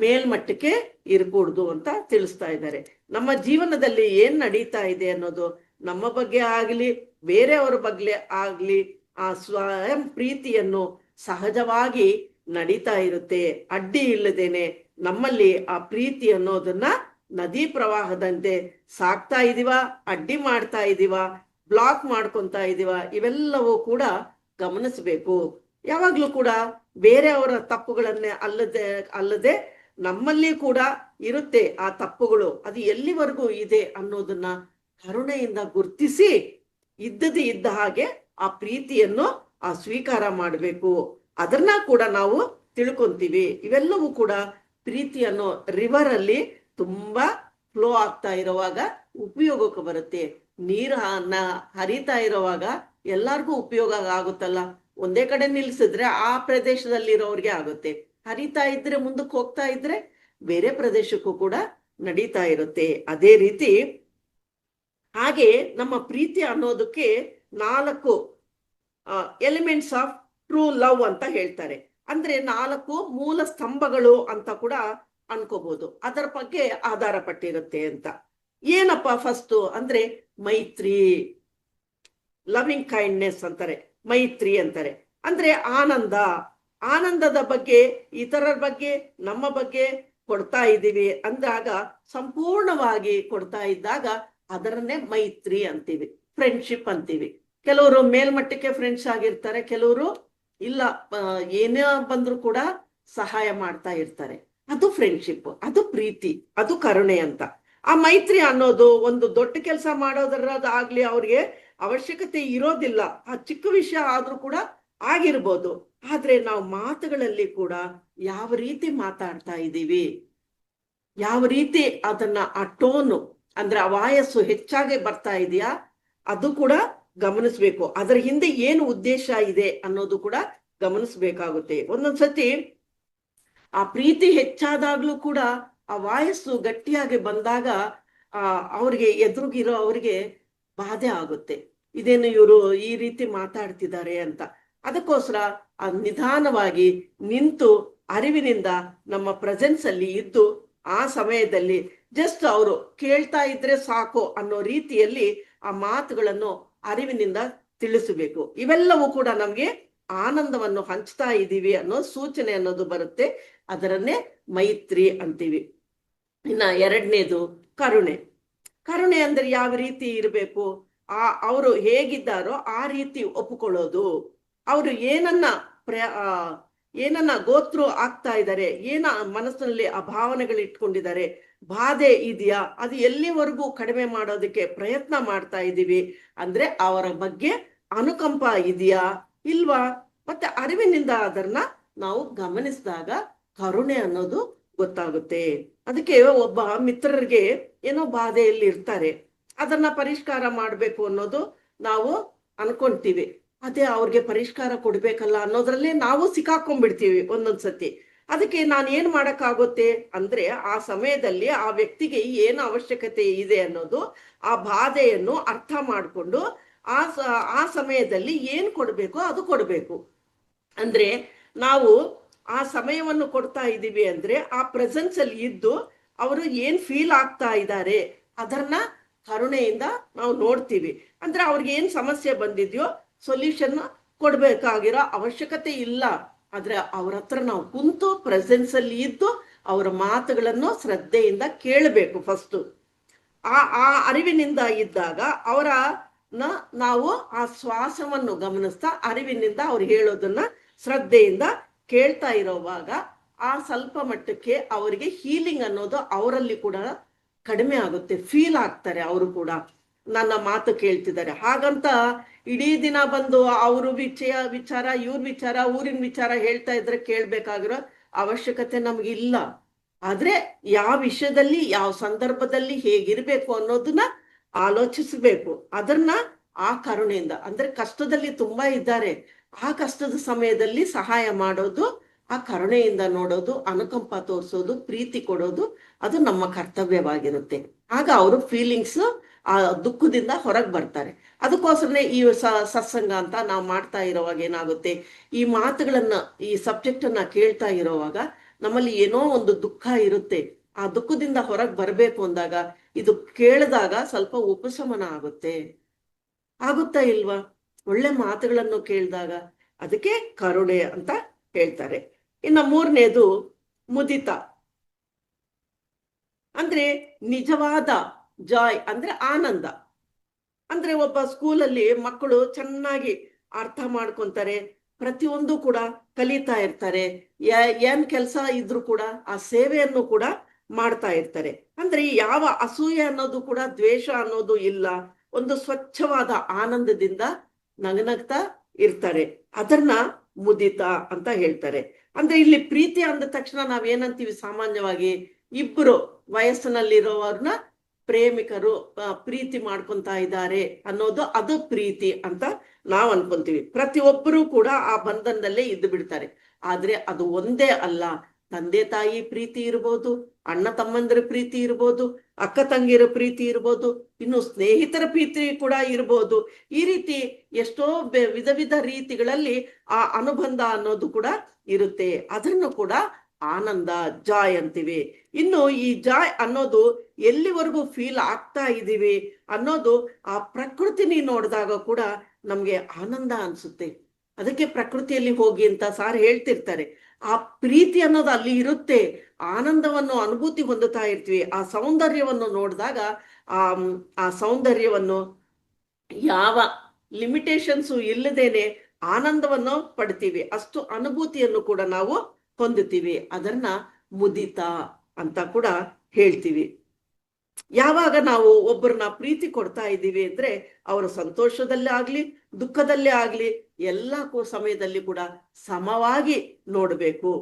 ಮೇಲ್ಮಟ್ಟಕ್ಕೆ ಇರಕೂಡ್ದು ಅಂತ ತಿಳಿಸ್ತಾ ಇದ್ದಾರೆ. ನಮ್ಮ ಜೀವನದಲ್ಲಿ ಏನ್ ನಡೀತಾ ಇದೆ ಅನ್ನೋದು ನಮ್ಮ ಬಗ್ಗೆ ಆಗ್ಲಿ ಬೇರೆಯವರ ಬಗ್ಗೆ ಆಗ್ಲಿ ಆ ಸ್ವಯಂ ಪ್ರೀತಿಯನ್ನು ಸಹಜವಾಗಿ ನಡೀತಾ ಇರುತ್ತೆ. ಅಡ್ಡಿ ಇಲ್ಲದೇನೆ ನಮ್ಮಲ್ಲಿ ಆ ಪ್ರೀತಿ ಅನ್ನೋದನ್ನ ನದಿ ಪ್ರವಾಹದಂತೆ ಸಾಕ್ತಾ ಇದೀವ, ಅಡ್ಡಿ ಮಾಡ್ತಾ ಇದೀವ, ಬ್ಲಾಕ್ ಮಾಡ್ಕೊಂತ ಇದೀವ, ಇವೆಲ್ಲವೂ ಕೂಡ ಗಮನಿಸಬೇಕು. ಯಾವಾಗ್ಲೂ ಕೂಡ ಬೇರೆಯವರ ತಪ್ಪುಗಳನ್ನೇ ಅಲ್ಲದೆ ನಮ್ಮಲ್ಲಿ ಕೂಡ ಇರುತ್ತೆ ಆ ತಪ್ಪುಗಳು. ಅದು ಎಲ್ಲಿವರೆಗೂ ಇದೆ ಅನ್ನೋದನ್ನ ಕರುಣೆಯಿಂದ ಗುರ್ತಿಸಿ ಇದ್ದದ್ದು ಇದ್ದ ಹಾಗೆ ಆ ಪ್ರೀತಿಯನ್ನು ಸ್ವೀಕಾರ ಮಾಡಬೇಕು. ಅದನ್ನ ಕೂಡ ನಾವು ತಿಳ್ಕೊಂತೀವಿ. ಇವೆಲ್ಲವೂ ಕೂಡ ಪ್ರೀತಿ ಅನ್ನೋ ರಿವರ್ ಅಲ್ಲಿ ತುಂಬಾ ಫ್ಲೋ ಆಗ್ತಾ ಇರುವಾಗ ಉಪಯೋಗಕ್ಕೆ ಬರುತ್ತೆ. ನೀರು ಹರಿತಾ ಇರುವಾಗ ಎಲ್ಲಾರ್ಗೂ ಉಪಯೋಗ ಆಗುತ್ತಲ್ಲ. ಒಂದೇ ಕಡೆ ನಿಲ್ಸಿದ್ರೆ ಆ ಪ್ರದೇಶದಲ್ಲಿರೋರ್ಗೆ ಆಗುತ್ತೆ. ಹರಿತಾ ಇದ್ರೆ ಮುಂದಕ್ಕೆ ಹೋಗ್ತಾ ಇದ್ರೆ ಬೇರೆ ಪ್ರದೇಶಕ್ಕೂ ಕೂಡ ನಡೀತಾ ಇರುತ್ತೆ. ಅದೇ ರೀತಿ ಹಾಗೆ ನಮ್ಮ ಪ್ರೀತಿ ಅನ್ನೋದಕ್ಕೆ 4 ಎಲಿಮೆಂಟ್ಸ್ ಆಫ್ ಟ್ರೂ ಲವ್ ಅಂತ ಹೇಳ್ತಾರೆ. ಅಂದ್ರೆ 4 ಮೂಲ ಸ್ತಂಭಗಳು ಅಂತ ಕೂಡ ಅನ್ಕೋಬಹುದು. ಅದರ ಬಗ್ಗೆ ಆಧಾರ ಪಟ್ಟಿರುತ್ತೆ ಅಂತ. ಏನಪ್ಪ ಫಸ್ಟ್ ಅಂದ್ರೆ ಮೈತ್ರಿ, ಲವಿಂಗ್ ಕೈಂಡ್ನೆಸ್ ಅಂತಾರೆ, ಮೈತ್ರಿ ಅಂತಾರೆ. ಅಂದ್ರೆ ಆನಂದದ ಬಗ್ಗೆ, ಇತರರ ಬಗ್ಗೆ, ನಮ್ಮ ಬಗ್ಗೆ ಕೊಡ್ತಾ ಇದ್ದೀವಿ ಅಂದಾಗ, ಸಂಪೂರ್ಣವಾಗಿ ಕೊಡ್ತಾ ಇದ್ದಾಗ ಅದರನ್ನೇ ಮೈತ್ರಿ ಅಂತೀವಿ, ಫ್ರೆಂಡ್ಶಿಪ್ ಅಂತೀವಿ. ಕೆಲವರು ಮೇಲ್ಮಟ್ಟಕ್ಕೆ ಫ್ರೆಂಡ್ಸ್ ಆಗಿರ್ತಾರೆ, ಕೆಲವರು ಇಲ್ಲ ಏನೇ ಬಂದ್ರು ಕೂಡ ಸಹಾಯ ಮಾಡ್ತಾ ಇರ್ತಾರೆ. ಅದು ಫ್ರೆಂಡ್ಶಿಪ್, ಅದು ಪ್ರೀತಿ, ಅದು ಕರುಣೆ ಅಂತ. ಆ ಮೈತ್ರಿ ಅನ್ನೋದು ಒಂದು ದೊಡ್ಡ ಕೆಲಸ ಮಾಡೋದ್ರಾಗ್ಲಿ ಅವ್ರಿಗೆ ಅವಶ್ಯಕತೆ ಇರೋದಿಲ್ಲ. ಆ ಚಿಕ್ಕ ವಿಷಯ ಆದ್ರೂ ಕೂಡ ಆಗಿರ್ಬೋದು. ಆದ್ರೆ ನಾವು ಮಾತುಗಳಲ್ಲಿ ಕೂಡ ಯಾವ ರೀತಿ ಮಾತಾಡ್ತಾ ಇದ್ದೀವಿ, ಯಾವ ರೀತಿ ಅದನ್ನ ಆ ಟೋನು ಅಂದ್ರೆ ಆ ವಾಯಸ್ಸು ಹೆಚ್ಚಾಗಿ ಬರ್ತಾ ಇದೆಯಾ ಅದು ಕೂಡ ಗಮನಿಸ್ಬೇಕು. ಅದರ ಹಿಂದೆ ಏನು ಉದ್ದೇಶ ಇದೆ ಅನ್ನೋದು ಕೂಡ ಗಮನಿಸ್ಬೇಕಾಗುತ್ತೆ. ಒಂದೊಂದ್ಸತಿ ಆ ಪ್ರೀತಿ ಹೆಚ್ಚಾದಾಗ್ಲೂ ಕೂಡ ಆ ವಾಯಸ್ಸು ಗಟ್ಟಿಯಾಗಿ ಬಂದಾಗ ಅವ್ರಿಗೆ ಎದುರುಗಿರೋ ಅವ್ರಿಗೆ ಬಾಧೆ ಆಗುತ್ತೆ. ಇದೇನು ಇವರು ಈ ರೀತಿ ಮಾತಾಡ್ತಿದ್ದಾರೆ ಅಂತ. ಅದಕ್ಕೋಸ್ಕರ ನಿಧಾನವಾಗಿ ನಿಂತು ಅರಿವಿನಿಂದ ನಮ್ಮ ಪ್ರೆಸೆನ್ಸ್ ಅಲ್ಲಿ ಇದ್ದು ಆ ಸಮಯದಲ್ಲಿ ಜಸ್ಟ್ ಅವರು ಕೇಳ್ತಾ ಇದ್ರೆ ಸಾಕು ಅನ್ನೋ ರೀತಿಯಲ್ಲಿ ಆ ಮಾತುಗಳನ್ನು ಅರಿವಿನಿಂದ ತಿಳಿಸಬೇಕು. ಇವೆಲ್ಲವೂ ಕೂಡ ನಮ್ಗೆ ಆನಂದವನ್ನು ಹಂಚ್ತಾ ಇದ್ದೀವಿ ಅನ್ನೋ ಸೂಚನೆ ಅನ್ನೋದು ಬರುತ್ತೆ. ಅದರನ್ನೇ ಮೈತ್ರಿ ಅಂತೀವಿ. ಇನ್ನ 2ನೇದು ಕರುಣೆ. ಕರುಣೆ ಅಂದ್ರೆ ಯಾವ ರೀತಿ ಇರಬೇಕು? ಅವರು ಹೇಗಿದ್ದಾರೋ ಆ ರೀತಿ ಒಪ್ಪಿಕೊಳ್ಳೋದು. ಅವರು ಏನನ್ನ ಗೋತ್ರು ಆಗ್ತಾ ಇದ್ದಾರೆ, ಏನ ಮನಸ್ಸಿನಲ್ಲಿ ಆ ಭಾವನೆಗಳು ಇಟ್ಕೊಂಡಿದ್ದಾರೆ, ಬಾಧೆ ಇದೆಯಾ, ಅದು ಎಲ್ಲಿವರೆಗೂ ಕಡಿಮೆ ಮಾಡೋದಕ್ಕೆ ಪ್ರಯತ್ನ ಮಾಡ್ತಾ ಇದ್ದೀವಿ ಅಂದ್ರೆ ಅವರ ಬಗ್ಗೆ ಅನುಕಂಪ ಇದೆಯಾ ಇಲ್ವಾ, ಮತ್ತೆ ಅರಿವಿನಿಂದ ಅದನ್ನ ನಾವು ಗಮನಿಸಿದಾಗ ಕರುಣೆ ಅನ್ನೋದು ಗೊತ್ತಾಗುತ್ತೆ. ಅದಕ್ಕೆ ಒಬ್ಬ ಮಿತ್ರರಿಗೆ ಏನೋ ಬಾಧೆಯಲ್ಲಿ ಇರ್ತಾರೆ, ಅದನ್ನ ಪರಿಷ್ಕಾರ ಮಾಡ್ಬೇಕು ಅನ್ನೋದು ನಾವು ಅನ್ಕೊಂತೀವಿ. ಅದೇ ಅವ್ರಿಗೆ ಪರಿಷ್ಕಾರ ಕೊಡ್ಬೇಕಲ್ಲ ಅನ್ನೋದ್ರಲ್ಲಿ ನಾವು ಸಿಕ್ಕಾಕೊಂಡ್ಬಿಡ್ತೀವಿ ಒಂದೊಂದ್ಸತಿ. ಅದಕ್ಕೆ ನಾನು ಏನ್ ಮಾಡಕ್ಕಾಗುತ್ತೆ ಅಂದ್ರೆ ಆ ಸಮಯದಲ್ಲಿ ಆ ವ್ಯಕ್ತಿಗೆ ಏನು ಅವಶ್ಯಕತೆ ಇದೆ ಅನ್ನೋದು, ಆ ಬಾಧೆಯನ್ನು ಅರ್ಥ ಮಾಡಿಕೊಂಡು ಆ ಸಮಯದಲ್ಲಿ ಏನ್ ಕೊಡ್ಬೇಕು ಅದು ಕೊಡ್ಬೇಕು. ಅಂದ್ರೆ ನಾವು ಆ ಸಮಯವನ್ನು ಕೊಡ್ತಾ ಇದ್ದೀವಿ ಅಂದ್ರೆ ಆ ಪ್ರೆಸೆನ್ಸ್ ಅಲ್ಲಿ ಇದ್ದು ಅವರು ಏನ್ ಫೀಲ್ ಆಗ್ತಾ ಇದ್ದಾರೆ ಅದನ್ನ ಕರುಣೆಯಿಂದ ನಾವು ನೋಡ್ತೀವಿ. ಅಂದ್ರೆ ಅವ್ರಿಗೆ ಏನ್ ಸಮಸ್ಯೆ ಬಂದಿದ್ಯೋ ಸೊಲ್ಯೂಷನ್ ಕೊಡ್ಬೇಕಾಗಿರೋ ಅವಶ್ಯಕತೆ ಇಲ್ಲ. ಆದ್ರೆ ಅವ್ರ ಹತ್ರ ನಾವು ಕುಂತು ಪ್ರೆಸೆನ್ಸ್ ಅಲ್ಲಿ ಇದ್ದು ಅವರ ಮಾತುಗಳನ್ನು ಶ್ರದ್ಧೆಯಿಂದ ಕೇಳಬೇಕು. ಫಸ್ಟ್ ಆ ಅರಿವಿನಿಂದ ಇದ್ದಾಗ ನಾವು ಆ ಶ್ವಾಸವನ್ನು ಗಮನಿಸ್ತಾ ಅರಿವಿನಿಂದ ಅವ್ರು ಹೇಳೋದನ್ನ ಶ್ರದ್ಧೆಯಿಂದ ಕೇಳ್ತಾ ಇರೋವಾಗ ಆ ಸ್ವಲ್ಪ ಮಟ್ಟಕ್ಕೆ ಅವರಿಗೆ ಹೀಲಿಂಗ್ ಅನ್ನೋದು ಅವರಲ್ಲಿ ಕೂಡ ಕಡಿಮೆ ಆಗುತ್ತೆ, ಫೀಲ್ ಆಗ್ತಾರೆ ಅವರು ಕೂಡ. ನನ್ನ ಮಾತು ಕೇಳ್ತಿದ್ದಾರೆ. ಹಾಗಂತ ಇಡೀ ದಿನ ಬಂದು ಅವರು ವಿಚಾರ ಇವ್ರ ವಿಚಾರ ಊರಿನ ವಿಚಾರ ಹೇಳ್ತಾ ಇದ್ರೆ ಕೇಳ್ಬೇಕಾಗಿರೋ ಅವಶ್ಯಕತೆ ನಮ್ಗಿಲ್ಲ. ಆದ್ರೆ ಯಾವ ವಿಷಯದಲ್ಲಿ ಯಾವ ಸಂದರ್ಭದಲ್ಲಿ ಹೇಗಿರ್ಬೇಕು ಅನ್ನೋದನ್ನ ಆಲೋಚಿಸಬೇಕು. ಅದನ್ನ ಆ ಕರುಣೆಯಿಂದ, ಅಂದ್ರೆ ಕಷ್ಟದಲ್ಲಿ ತುಂಬಾ ಇದ್ದಾರೆ, ಆ ಕಷ್ಟದ ಸಮಯದಲ್ಲಿ ಸಹಾಯ ಮಾಡೋದು, ಆ ಕರುಣೆಯಿಂದ ನೋಡೋದು, ಅನುಕಂಪ ತೋರಿಸೋದು, ಪ್ರೀತಿ ಕೊಡೋದು, ಅದು ನಮ್ಮ ಕರ್ತವ್ಯವಾಗಿರುತ್ತೆ. ಆಗ ಅವರು ಫೀಲಿಂಗ್ಸ್ ಆ ದುಃಖದಿಂದ ಹೊರಗೆ ಬರ್ತಾರೆ. ಅದಕ್ಕೋಸ್ಕರನೇ ಈ ಸತ್ಸಂಗ ಅಂತ ನಾವು ಮಾಡ್ತಾ ಇರೋವಾಗ ಏನಾಗುತ್ತೆ, ಈ ಮಾತುಗಳನ್ನ ಈ ಸಬ್ಜೆಕ್ಟ್ ಅನ್ನ ಕೇಳ್ತಾ ಇರೋವಾಗ ನಮ್ಮಲ್ಲಿ ಏನೋ ಒಂದು ದುಃಖ ಇರುತ್ತೆ. ಆ ದುಃಖದಿಂದ ಹೊರಗೆ ಬರ್ಬೇಕು ಅಂದಾಗ ಇದು ಕೇಳಿದಾಗ ಸ್ವಲ್ಪ ಉಪಶಮನ ಆಗುತ್ತಾ ಇಲ್ವಾ? ಒಳ್ಳೆ ಮಾತುಗಳನ್ನು ಕೇಳಿದಾಗ ಅದಕ್ಕೆ ಕರುಣೆ ಅಂತ ಹೇಳ್ತಾರೆ. ಇನ್ನು ಮೂರನೇದು ಮುದಿತ, ಅಂದ್ರೆ ನಿಜವಾದ ಜಾಯ್, ಅಂದ್ರೆ ಆನಂದ. ಅಂದ್ರೆ ಒಬ್ಬ ಸ್ಕೂಲಲ್ಲಿ ಮಕ್ಕಳು ಚೆನ್ನಾಗಿ ಅರ್ಥ ಮಾಡ್ಕೊಂತಾರೆ, ಪ್ರತಿಯೊಂದು ಕೂಡ ಕಲಿತಾ ಇರ್ತಾರೆ, ಏನ್ ಕೆಲಸ ಇದ್ರು ಕೂಡ ಆ ಸೇವೆಯನ್ನು ಕೂಡ ಮಾಡ್ತಾ ಇರ್ತಾರೆ. ಅಂದ್ರೆ ಯಾವ ಅಸೂಯೆ ಅನ್ನೋದು ಕೂಡ, ದ್ವೇಷ ಅನ್ನೋದು ಇಲ್ಲ, ಒಂದು ಸ್ವಚ್ಛವಾದ ಆನಂದದಿಂದ ನಗನಗ್ತಾ ಇರ್ತಾರೆ. ಅದನ್ನ ಮುದಿತ ಅಂತ ಹೇಳ್ತಾರೆ. ಅಂದ್ರೆ ಇಲ್ಲಿ ಪ್ರೀತಿ ಅಂದ ತಕ್ಷಣ ನಾವೇನಂತೀವಿ ಸಾಮಾನ್ಯವಾಗಿ, ಇಬ್ರು ವಯಸ್ಸಿನಲ್ಲಿರೋವ್ರನ್ನ ಪ್ರೇಮಿಕರು ಪ್ರೀತಿ ಮಾಡ್ಕೊಂತ ಇದ್ದಾರೆ ಅನ್ನೋದು, ಅದು ಪ್ರೀತಿ ಅಂತ ನಾವ್ ಅನ್ಕೊಂತೀವಿ. ಪ್ರತಿಯೊಬ್ಬರು ಕೂಡ ಆ ಬಂಧನದಲ್ಲೇ ಇದ್ದು ಬಿಡ್ತಾರೆ. ಆದ್ರೆ ಅದು ಒಂದೇ ಅಲ್ಲ. ತಂದೆ ತಾಯಿ ಪ್ರೀತಿ ಇರ್ಬೋದು, ಅಣ್ಣ ತಮ್ಮಂದಿರ ಪ್ರೀತಿ ಇರ್ಬೋದು, ಅಕ್ಕ ತಂಗಿರ ಪ್ರೀತಿ ಇರ್ಬೋದು, ಇನ್ನು ಸ್ನೇಹಿತರ ಪ್ರೀತಿ ಕೂಡ ಇರ್ಬೋದು. ಈ ರೀತಿ ಎಷ್ಟೋ ವಿಧ ರೀತಿಗಳಲ್ಲಿ ಆ ಅನುಬಂಧ ಅನ್ನೋದು ಕೂಡ ಇರುತ್ತೆ. ಅದನ್ನು ಕೂಡ ಆನಂದ, ಜಾಯ್ ಅಂತೀವಿ. ಇನ್ನು ಈ ಜಾಯ್ ಅನ್ನೋದು ಎಲ್ಲಿವರೆಗೂ ಫೀಲ್ ಆಗ್ತಾ ಇದೀವಿ ಅನ್ನೋದು ಆ ಪ್ರಕೃತಿನಿ ನೋಡಿದಾಗ ಕೂಡ ನಮ್ಗೆ ಆನಂದ ಅನ್ಸುತ್ತೆ. ಅದಕ್ಕೆ ಪ್ರಕೃತಿಯಲ್ಲಿ ಹೋಗಿ ಅಂತ ಸಾರ್ ಹೇಳ್ತಿರ್ತಾರೆ. ಆ ಪ್ರೀತಿ ಅನ್ನೋದು ಅಲ್ಲಿ ಇರುತ್ತೆ, ಆನಂದವನ್ನು ಅನುಭೂತಿ ಹೊಂದುತ್ತಾ ಇರ್ತೀವಿ. ಆ ಸೌಂದರ್ಯವನ್ನು ನೋಡಿದಾಗ ಆ ಸೌಂದರ್ಯವನ್ನು ಯಾವ ಲಿಮಿಟೇಷನ್ಸು ಇಲ್ಲದೇನೆ ಆನಂದವನ್ನು ಪಡ್ತೀವಿ, ಅಷ್ಟು ಅನುಭೂತಿಯನ್ನು ಕೂಡ ನಾವು ಹೊಂದುತ್ತೀವಿ. ಅದನ್ನ ಮುದಿತ ಅಂತ ಕೂಡ ಹೇಳ್ತೀವಿ. ಯಾವಾಗ ನಾವು ಒಬ್ಬರನ್ನ ಪ್ರೀತಿ ಕೊಡ್ತಾ ಇದ್ದೀವಿ ಅಂದ್ರೆ ಅವರ ಸಂತೋಷದಲ್ಲೇ ಆಗ್ಲಿ ದುಃಖದಲ್ಲೇ ಆಗ್ಲಿ ಎಲ್ಲ ಸಮಯದಲ್ಲಿ ಕೂಡ ಸಮವಾಗಿ ನೋಡ್ಬೇಕು.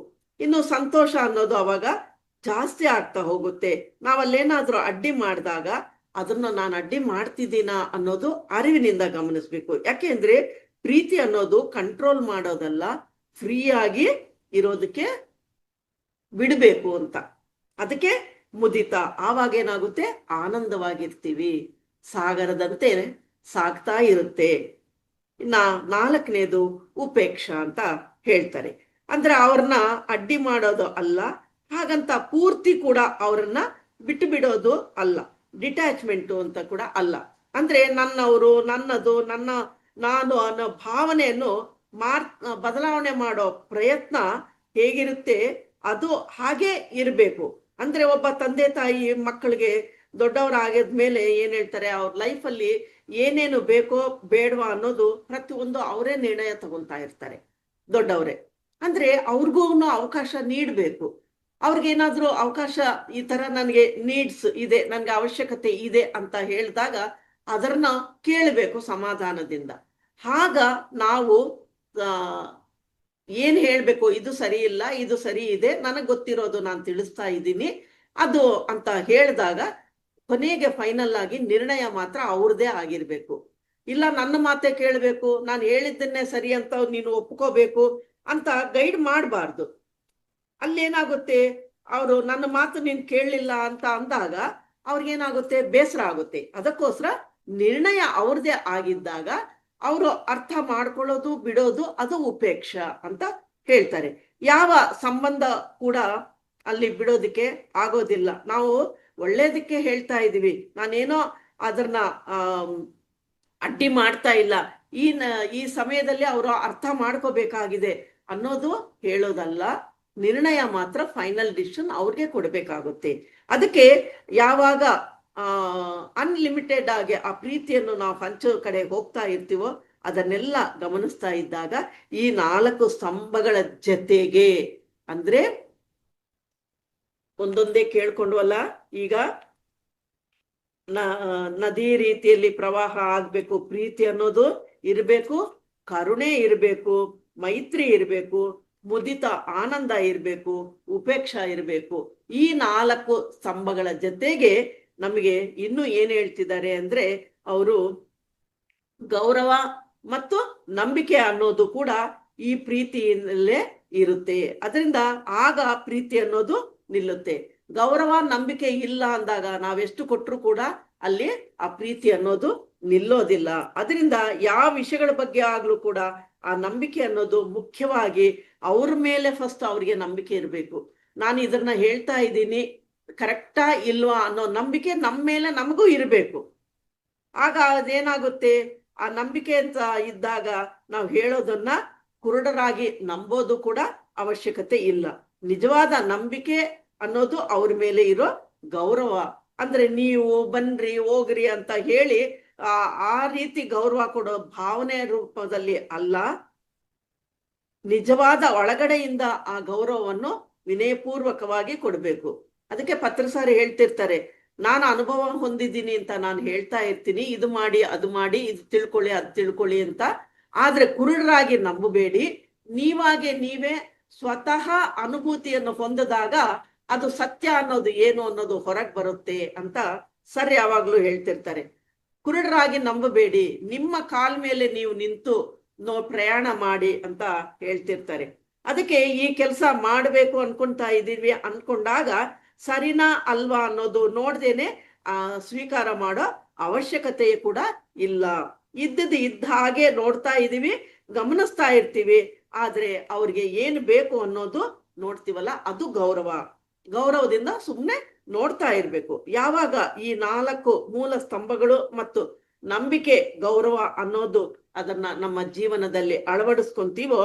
ಇನ್ನು ಸಂತೋಷ ಅನ್ನೋದು ಅವಾಗ ಜಾಸ್ತಿ ಆಗ್ತಾ ಹೋಗುತ್ತೆ. ನಾವಲ್ಲೇನಾದ್ರೂ ಅಡ್ಡಿ ಮಾಡಿದಾಗ ಅದನ್ನ ನಾನು ಅಡ್ಡಿ ಮಾಡ್ತಿದ್ದೀನ ಅನ್ನೋದು ಅರಿವಿನಿಂದ ಗಮನಿಸ್ಬೇಕು. ಯಾಕೆಂದ್ರೆ ಪ್ರೀತಿ ಅನ್ನೋದು ಕಂಟ್ರೋಲ್ ಮಾಡೋದಲ್ಲ, ಫ್ರೀ ಆಗಿ ಇರೋದಕ್ಕೆ ಬಿಡಬೇಕು ಅಂತ. ಅದಕ್ಕೆ ಮುದಿತ. ಆವಾಗ ಏನಾಗುತ್ತೆ, ಆನಂದವಾಗಿರ್ತೀವಿ, ಸಾಗರದಂತೆ ಸಾಗ್ತಾ ಇರುತ್ತೆ. ಇನ್ನ ನಾಲ್ಕನೇದು ಉಪೇಕ್ಷಾ ಅಂತ ಹೇಳ್ತಾರೆ. ಅಂದ್ರೆ ಅವ್ರನ್ನ ಅಡ್ಡಿ ಮಾಡೋದು ಅಲ್ಲ, ಹಾಗಂತ ಪೂರ್ತಿ ಕೂಡ ಅವ್ರನ್ನ ಬಿಟ್ಟು ಬಿಡೋದು ಅಲ್ಲ, ಡಿಟ್ಯಾಚ್ಮೆಂಟು ಅಂತ ಕೂಡ ಅಲ್ಲ. ಅಂದ್ರೆ ನನ್ನವರು, ನನ್ನದು, ನಾನು ಅನ್ನೋ ಭಾವನೆಯನ್ನು ಬದಲಾವಣೆ ಮಾಡೋ ಪ್ರಯತ್ನ ಹೇಗಿರುತ್ತೆ ಅದು ಹಾಗೆ ಇರಬೇಕು. ಅಂದ್ರೆ ಒಬ್ಬ ತಂದೆ ತಾಯಿ ಮಕ್ಕಳಿಗೆ ದೊಡ್ಡವರಾಗಿದ್ಮೇಲೆ ಏನ್ ಹೇಳ್ತಾರೆ, ಅವ್ರ ಲೈಫಲ್ಲಿ ಏನೇನು ಬೇಕೋ ಬೇಡವಾ ಅನ್ನೋದು ಪ್ರತಿಯೊಂದು ಅವರೇ ನಿರ್ಣಯ ತಗೊಂತಾ ಇರ್ತಾರೆ ದೊಡ್ಡವರೇ. ಅಂದ್ರೆ ಅವ್ರಿಗೂ ಅವಕಾಶ ನೀಡಬೇಕು. ಅವ್ರಿಗೇನಾದ್ರೂ ಅವಕಾಶ, ಈ ತರ ನನಗೆ ನೀಡ್ಸ್ ಇದೆ, ನನ್ಗೆ ಅವಶ್ಯಕತೆ ಇದೆ ಅಂತ ಹೇಳಿದಾಗ ಅದನ್ನ ಕೇಳಬೇಕು ಸಮಾಧಾನದಿಂದ. ಆಗ ನಾವು ಏನ್ ಹೇಳ್ಬೇಕು, ಇದು ಸರಿ ಇಲ್ಲ, ಇದು ಸರಿ ಇದೆ, ನನಗ್ ಗೊತ್ತಿರೋದು ನಾನು ತಿಳಿಸ್ತಾ ಇದ್ದೀನಿ ಅದು ಅಂತ ಹೇಳಿದಾಗ ಕೊನೆಗೆ ಫೈನಲ್ ಆಗಿ ನಿರ್ಣಯ ಮಾತ್ರ ಅವ್ರದೇ ಆಗಿರ್ಬೇಕು. ಇಲ್ಲ ನನ್ನ ಮಾತೆ ಕೇಳಬೇಕು, ನಾನು ಹೇಳಿದ್ದನ್ನೇ ಸರಿ ಅಂತ ನೀನು ಒಪ್ಕೋಬೇಕು ಅಂತ ಗೈಡ್ ಮಾಡಬಾರ್ದು. ಅಲ್ಲೇನಾಗುತ್ತೆ, ಅವರು ನನ್ನ ಮಾತು ನೀನ್ ಕೇಳಲಿಲ್ಲ ಅಂತ ಅಂದಾಗ ಅವ್ರಿಗೇನಾಗುತ್ತೆ, ಬೇಸರ ಆಗುತ್ತೆ. ಅದಕ್ಕೋಸ್ಕರ ನಿರ್ಣಯ ಅವ್ರದೇ ಆಗಿದ್ದಾಗ ಅವರು ಅರ್ಥ ಮಾಡ್ಕೊಳ್ಳೋದು ಬಿಡೋದು, ಅದು ಉಪೇಕ್ಷಾ ಅಂತ ಹೇಳ್ತಾರೆ. ಯಾವ ಸಂಬಂಧ ಕೂಡ ಅಲ್ಲಿ ಬಿಡೋದಕ್ಕೆ ಆಗೋದಿಲ್ಲ. ನಾವು ಒಳ್ಳೇದಕ್ಕೆ ಹೇಳ್ತಾ ಇದೀವಿ, ನಾನೇನೋ ಅದನ್ನ ಅಡ್ಡಿ ಮಾಡ್ತಾ ಇಲ್ಲ, ಈ ಸಮಯದಲ್ಲಿ ಅವರು ಅರ್ಥ ಮಾಡ್ಕೋಬೇಕಾಗಿದೆ ಅನ್ನೋದು ಹೇಳೋದಲ್ಲ. ನಿರ್ಣಯ ಮಾತ್ರ ಫೈನಲ್ ಡಿಸಿಷನ್ ಅವ್ರಿಗೆ ಕೊಡ್ಬೇಕಾಗುತ್ತೆ. ಅದಕ್ಕೆ ಯಾವಾಗ ಅನ್ಲಿಮಿಟೆಡ್ ಆಗಿ ಆ ಪ್ರೀತಿಯನ್ನು ನಾವು ಹಂಚೋ ಕಡೆ ಹೋಗ್ತಾ ಇರ್ತೀವೋ ಅದನ್ನೆಲ್ಲ ಗಮನಿಸ್ತಾ ಇದ್ದಾಗ ಈ 4 ಸ್ತಂಭಗಳ ಜೊತೆಗೆ, ಅಂದ್ರೆ ಒಂದೊಂದೇ ಕೇಳ್ಕೊಂಡ್ವಲ್ಲ ಈಗ, ನದಿ ರೀತಿಯಲ್ಲಿ ಪ್ರವಾಹ ಆಗ್ಬೇಕು, ಪ್ರೀತಿ ಅನ್ನೋದು ಇರ್ಬೇಕು, ಕರುಣೆ ಇರ್ಬೇಕು, ಮೈತ್ರಿ ಇರ್ಬೇಕು, ಮುದಿತ ಆನಂದ ಇರ್ಬೇಕು, ಉಪೇಕ್ಷಾ ಇರ್ಬೇಕು. ಈ 4 ಸ್ತಂಭಗಳ ಜೊತೆಗೆ ನಮಗೆ ಇನ್ನು ಏನ್ ಹೇಳ್ತಿದ್ದಾರೆ ಅಂದ್ರೆ, ಅವರು ಗೌರವ ಮತ್ತು ನಂಬಿಕೆ ಅನ್ನೋದು ಕೂಡ ಈ ಪ್ರೀತಿಯಲ್ಲೇ ಇರುತ್ತೆ. ಅದರಿಂದ ಆಗ ಪ್ರೀತಿ ಅನ್ನೋದು ನಿಲ್ಲುತ್ತೆ. ಗೌರವ ನಂಬಿಕೆ ಇಲ್ಲ ಅಂದಾಗ ನಾವೆಷ್ಟು ಕೊಟ್ಟರು ಕೂಡ ಅಲ್ಲಿ ಆ ಪ್ರೀತಿ ಅನ್ನೋದು ನಿಲ್ಲೋದಿಲ್ಲ. ಅದರಿಂದ ಯಾವ ವಿಷಯಗಳ ಬಗ್ಗೆ ಆಗ್ಲೂ ಕೂಡ ಆ ನಂಬಿಕೆ ಅನ್ನೋದು ಮುಖ್ಯವಾಗಿ ಅವ್ರ ಮೇಲೆ ಫಸ್ಟ್ ಅವ್ರಿಗೆ ನಂಬಿಕೆ ಇರಬೇಕು. ನಾನು ಇದನ್ನ ಹೇಳ್ತಾ ಇದ್ದೀನಿ ಕರೆಕ್ಟಾ ಇಲ್ವಾ ಅನ್ನೋ ನಂಬಿಕೆ ನಮ್ಮ ಮೇಲೆ ನಮಗೂ ಇರಬೇಕು. ಆಗ ಅದೇನಾಗುತ್ತೆ, ಆ ನಂಬಿಕೆ ಅಂತ ಇದ್ದಾಗ ನಾವು ಹೇಳೋದನ್ನ ಕುರುಡರಾಗಿ ನಂಬೋದು ಕೂಡ ಅವಶ್ಯಕತೆ ಇಲ್ಲ. ನಿಜವಾದ ನಂಬಿಕೆ ಅನ್ನೋದು ಅವ್ರ ಮೇಲೆ ಇರೋ ಗೌರವ. ಅಂದ್ರೆ ನೀವು ಬನ್ರಿ ಹೋಗ್ರಿ ಅಂತ ಹೇಳಿ ಆ ರೀತಿ ಗೌರವ ಕೊಡೋ ಭಾವನೆ ರೂಪದಲ್ಲಿ ಅಲ್ಲ, ನಿಜವಾದ ಒಳಗಡೆಯಿಂದ ಆ ಗೌರವವನ್ನು ವಿನಯಪೂರ್ವಕವಾಗಿ ಕೊಡಬೇಕು. ಅದಕ್ಕೆ ಪತ್ರಸಾರಿ ಹೇಳ್ತಿರ್ತಾರೆ, ನಾನು ಅನುಭವ ಹೊಂದಿದ್ದೀನಿ ಅಂತ ನಾನು ಹೇಳ್ತಾ ಇರ್ತೀನಿ, ಇದು ಮಾಡಿ ಅದು ಮಾಡಿ, ಇದು ತಿಳ್ಕೊಳ್ಳಿ ಅದು ತಿಳ್ಕೊಳ್ಳಿ ಅಂತ. ಆದ್ರೆ ಕುರುಡರಾಗಿ ನಂಬಬೇಡಿ, ನೀವಾಗೆ ನೀವೇ ಸ್ವತಃ ಅನುಭೂತಿಯನ್ನು ಹೊಂದಿದಾಗ ಅದು ಸತ್ಯ ಅನ್ನೋದು ಏನು ಅನ್ನೋದು ಹೊರಗೆ ಬರುತ್ತೆ ಅಂತ ಸರ್ ಯಾವಾಗ್ಲೂ ಹೇಳ್ತಿರ್ತಾರೆ. ಕುರುಡರಾಗಿ ನಂಬಬೇಡಿ, ನಿಮ್ಮ ಕಾಲ್ ಮೇಲೆ ನೀವು ನಿಂತು ಪ್ರಯಾಣ ಮಾಡಿ ಅಂತ ಹೇಳ್ತಿರ್ತಾರೆ. ಅದಕ್ಕೆ ಈ ಕೆಲಸ ಮಾಡಬೇಕು ಅನ್ಕೊಂತಾ ಇದ್ದೀವಿ ಅನ್ಕೊಂಡಾಗ ಸರಿನಾ ಅಲ್ವಾ ಅನ್ನೋದು ನೋಡ್ದೇನೆ ಸ್ವೀಕಾರ ಮಾಡೋ ಅವಶ್ಯಕತೆ ಕೂಡ ಇಲ್ಲ. ಇದ್ದದ್ದು ಇದ್ದ ಹಾಗೆ ನೋಡ್ತಾ ಇದೀವಿ, ಗಮನಿಸ್ತಾ ಇರ್ತೀವಿ, ಆದ್ರೆ ಅವ್ರಿಗೆ ಏನು ಬೇಕು ಅನ್ನೋದು ನೋಡ್ತೀವಲ್ಲ, ಅದು ಗೌರವ. ಗೌರವದಿಂದ ಸುಮ್ಮನೆ ನೋಡ್ತಾ ಇರ್ಬೇಕು. ಯಾವಾಗ ಈ 4 ಮೂಲ ಸ್ತಂಭಗಳು ಮತ್ತು ನಂಬಿಕೆ, ಗೌರವ ಅನ್ನೋದು ಅದನ್ನ ನಮ್ಮ ಜೀವನದಲ್ಲಿ ಅಳವಡಿಸ್ಕೊಂತೀವೋ,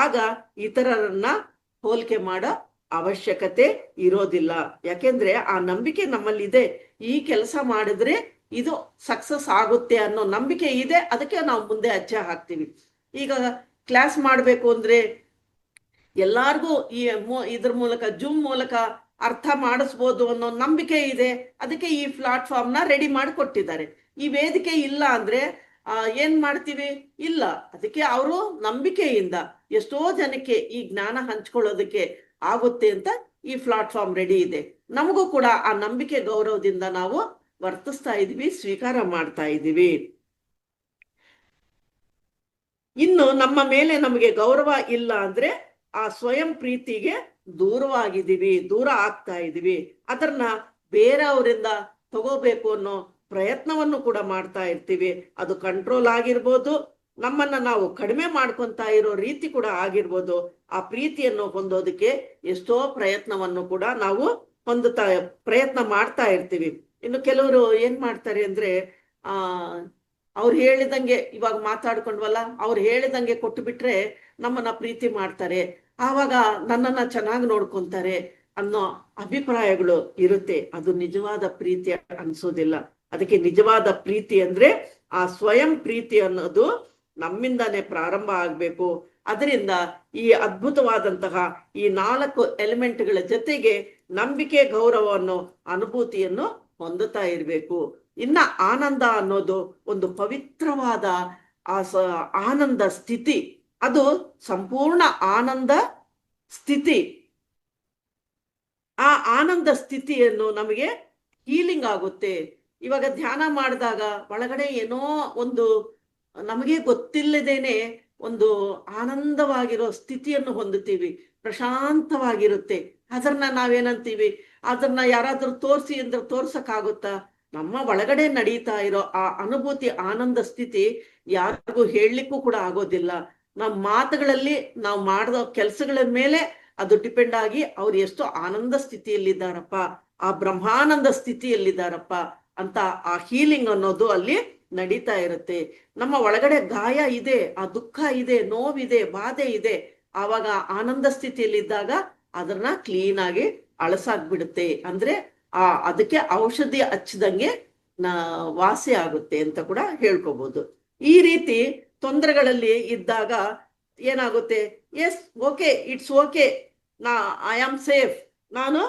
ಆಗ ಇತರರನ್ನ ಹೋಲಿಕೆ ಮಾಡೋ ಅವಶ್ಯಕತೆ ಇರೋದಿಲ್ಲ. ಯಾಕೆಂದ್ರೆ ಆ ನಂಬಿಕೆ ನಮ್ಮಲ್ಲಿದೆ, ಈ ಕೆಲಸ ಮಾಡಿದ್ರೆ ಇದು ಸಕ್ಸಸ್ ಆಗುತ್ತೆ ಅನ್ನೋ ನಂಬಿಕೆ ಇದೆ. ಅದಕ್ಕೆ ನಾವು ಮುಂದೆ ಹೆಜ್ಜೆ ಹಾಕ್ತೀವಿ. ಈಗ ಕ್ಲಾಸ್ ಮಾಡ್ಬೇಕು ಅಂದ್ರೆ ಎಲ್ಲಾರ್ಗೂ ಇದ್ರ ಮೂಲಕ ಜೂಮ್ ಮೂಲಕ ಅರ್ಥ ಮಾಡಿಸ್ಬೋದು ಅನ್ನೋ ನಂಬಿಕೆ ಇದೆ. ಅದಕ್ಕೆ ಈ ಪ್ಲಾಟ್ಫಾರ್ಮ್ನ ರೆಡಿ ಮಾಡಿ ಕೊಟ್ಟಿದ್ದಾರೆ. ಈ ವೇದಿಕೆ ಇಲ್ಲ ಅಂದ್ರೆ ಏನ್ ಮಾಡ್ತೀವಿ? ಇಲ್ಲ. ಅದಕ್ಕೆ ಅವರು ನಂಬಿಕೆಯಿಂದ ಎಷ್ಟೋ ಜನಕ್ಕೆ ಈ ಜ್ಞಾನ ಹಂಚ್ಕೊಳ್ಳೋದಕ್ಕೆ ಆಗುತ್ತೆ ಅಂತ ಈ ಪ್ಲಾಟ್ಫಾರ್ಮ್ ರೆಡಿ ಇದೆ. ನಮಗೂ ಕೂಡ ಆ ನಂಬಿಕೆ ಗೌರವದಿಂದ ನಾವು ವರ್ತಿಸ್ತಾ ಇದೀವಿ, ಸ್ವೀಕಾರ ಮಾಡ್ತಾ ಇದೀವಿ. ಇನ್ನು ನಮ್ಮ ಮೇಲೆ ನಮಗೆ ಗೌರವ ಇಲ್ಲ ಅಂದ್ರೆ ಆ ಸ್ವಯಂ ಪ್ರೀತಿಗೆ ದೂರವಾಗಿದ್ದೀವಿ, ದೂರ ಆಗ್ತಾ ಇದೀವಿ. ಅದನ್ನ ಬೇರೆಯವರಿಂದ ತಗೋಬೇಕು ಅನ್ನೋ ಪ್ರಯತ್ನವನ್ನು ಕೂಡ ಮಾಡ್ತಾ ಇರ್ತೀವಿ. ಅದು ಕಂಟ್ರೋಲ್ ಆಗಿರ್ಬೋದು, ನಮ್ಮನ್ನ ನಾವು ಕಡಿಮೆ ಮಾಡ್ಕೊಂತಾ ಇರೋ ರೀತಿ ಕೂಡ ಆಗಿರ್ಬೋದು. ಆ ಪ್ರೀತಿಯನ್ನು ಹೊಂದೋದಕ್ಕೆ ಎಷ್ಟೋ ಪ್ರಯತ್ನವನ್ನು ಕೂಡ ನಾವು ಪ್ರಯತ್ನ ಮಾಡ್ತಾ ಇರ್ತೀವಿ. ಇನ್ನು ಕೆಲವರು ಏನ್ ಮಾಡ್ತಾರೆ ಅಂದ್ರೆ ಅವ್ರು ಹೇಳಿದಂಗೆ, ಇವಾಗ ಮಾತಾಡ್ಕೊಂಡ್ವಲ್ಲ, ಅವ್ರು ಹೇಳಿದಂಗೆ ಕೊಟ್ಟು ಬಿಟ್ರೆ ನಮ್ಮನ್ನ ಪ್ರೀತಿ ಮಾಡ್ತಾರೆ, ಆವಾಗ ನನ್ನನ್ನ ಚೆನ್ನಾಗಿ ನೋಡ್ಕೊಂತಾರೆ ಅನ್ನೋ ಅಭಿಪ್ರಾಯಗಳು ಇರುತ್ತೆ. ಅದು ನಿಜವಾದ ಪ್ರೀತಿ ಅನ್ಸೋದಿಲ್ಲ. ಅದಕ್ಕೆ ನಿಜವಾದ ಪ್ರೀತಿ ಅಂದ್ರೆ ಆ ಸ್ವಯಂ ಪ್ರೀತಿ ಅನ್ನೋದು ನಮ್ಮಿಂದಾನೇ ಪ್ರಾರಂಭ ಆಗ್ಬೇಕು. ಅದರಿಂದ ಈ ಅದ್ಭುತವಾದಂತಹ ಈ 4 ಎಲಿಮೆಂಟ್ಗಳ ಜೊತೆಗೆ ನಂಬಿಕೆ, ಗೌರವವನ್ನು, ಅನುಭೂತಿಯನ್ನು ಹೊಂದುತ್ತಾ ಇರ್ಬೇಕು. ಇನ್ನ ಆನಂದ ಅನ್ನೋದು ಒಂದು ಪವಿತ್ರವಾದ ಆನಂದ ಸ್ಥಿತಿ. ಅದು ಸಂಪೂರ್ಣ ಆನಂದ ಸ್ಥಿತಿ. ಆ ಆನಂದ ಸ್ಥಿತಿಯನ್ನು ನಮಗೆ ಹೀಲಿಂಗ್ ಆಗುತ್ತೆ. ಇವಾಗ ಧ್ಯಾನ ಮಾಡಿದಾಗ ಒಳಗಡೆ ಏನೋ ಒಂದು ನಮಗೆ ಗೊತ್ತಿಲ್ಲದೇನೆ ಒಂದು ಆನಂದವಾಗಿರೋ ಸ್ಥಿತಿಯನ್ನು ಹೊಂದುತ್ತೀವಿ, ಪ್ರಶಾಂತವಾಗಿರುತ್ತೆ. ಅದನ್ನ ನಾವೇನಂತೀವಿ, ಅದನ್ನ ಯಾರಾದ್ರೂ ತೋರಿಸಿ ಅಂದ್ರೆ ತೋರ್ಸಕ್ಕಾಗುತ್ತಾ? ನಮ್ಮ ಒಳಗಡೆ ನಡೀತಾ ಇರೋ ಆ ಅನುಭೂತಿ, ಆನಂದ ಸ್ಥಿತಿ ಯಾರಿಗೂ ಹೇಳಲಿಕ್ಕೂ ಕೂಡ ಆಗೋದಿಲ್ಲ. ನಮ್ಮ ಮಾತುಗಳಲ್ಲಿ, ನಾವು ಮಾಡಿದ ಕೆಲಸಗಳ ಮೇಲೆ ಅದು ಡಿಪೆಂಡ್ ಆಗಿ ಅವ್ರು ಎಷ್ಟು ಆನಂದ ಸ್ಥಿತಿಯಲ್ಲಿದ್ದಾರಪ್ಪ, ಆ ಬ್ರಹ್ಮಾನಂದ ಸ್ಥಿತಿಯಲ್ಲಿದ್ದಾರಪ್ಪ ಅಂತ ಆ ಹೀಲಿಂಗ್ ಅನ್ನೋದು ಅಲ್ಲಿ ನಡೀತಾ ಇರುತ್ತೆ. ನಮ್ಮ ಒಳಗಡೆ ಗಾಯ ಇದೆ, ಆ ದುಃಖ ಇದೆ, ನೋವಿದೆ, ಬಾಧೆ ಇದೆ. ಆವಾಗ ಆನಂದ ಸ್ಥಿತಿಯಲ್ಲಿದ್ದಾಗ ಅದನ್ನ ಕ್ಲೀನ್ ಆಗಿ ಅಳಸಾಗ್ಬಿಡುತ್ತೆ. ಅಂದ್ರೆ ಅದಕ್ಕೆ ಔಷಧಿ ಹಚ್ಚಿದಂಗೆ ವಾಸಿ ಆಗುತ್ತೆ ಅಂತ ಕೂಡ ಹೇಳ್ಕೋಬಹುದು. ಈ ರೀತಿ ತೊಂದರೆಗಳಲ್ಲಿ ಇದ್ದಾಗ ಏನಾಗುತ್ತೆ, yes okay, it's okay, I am safe, ನಾನು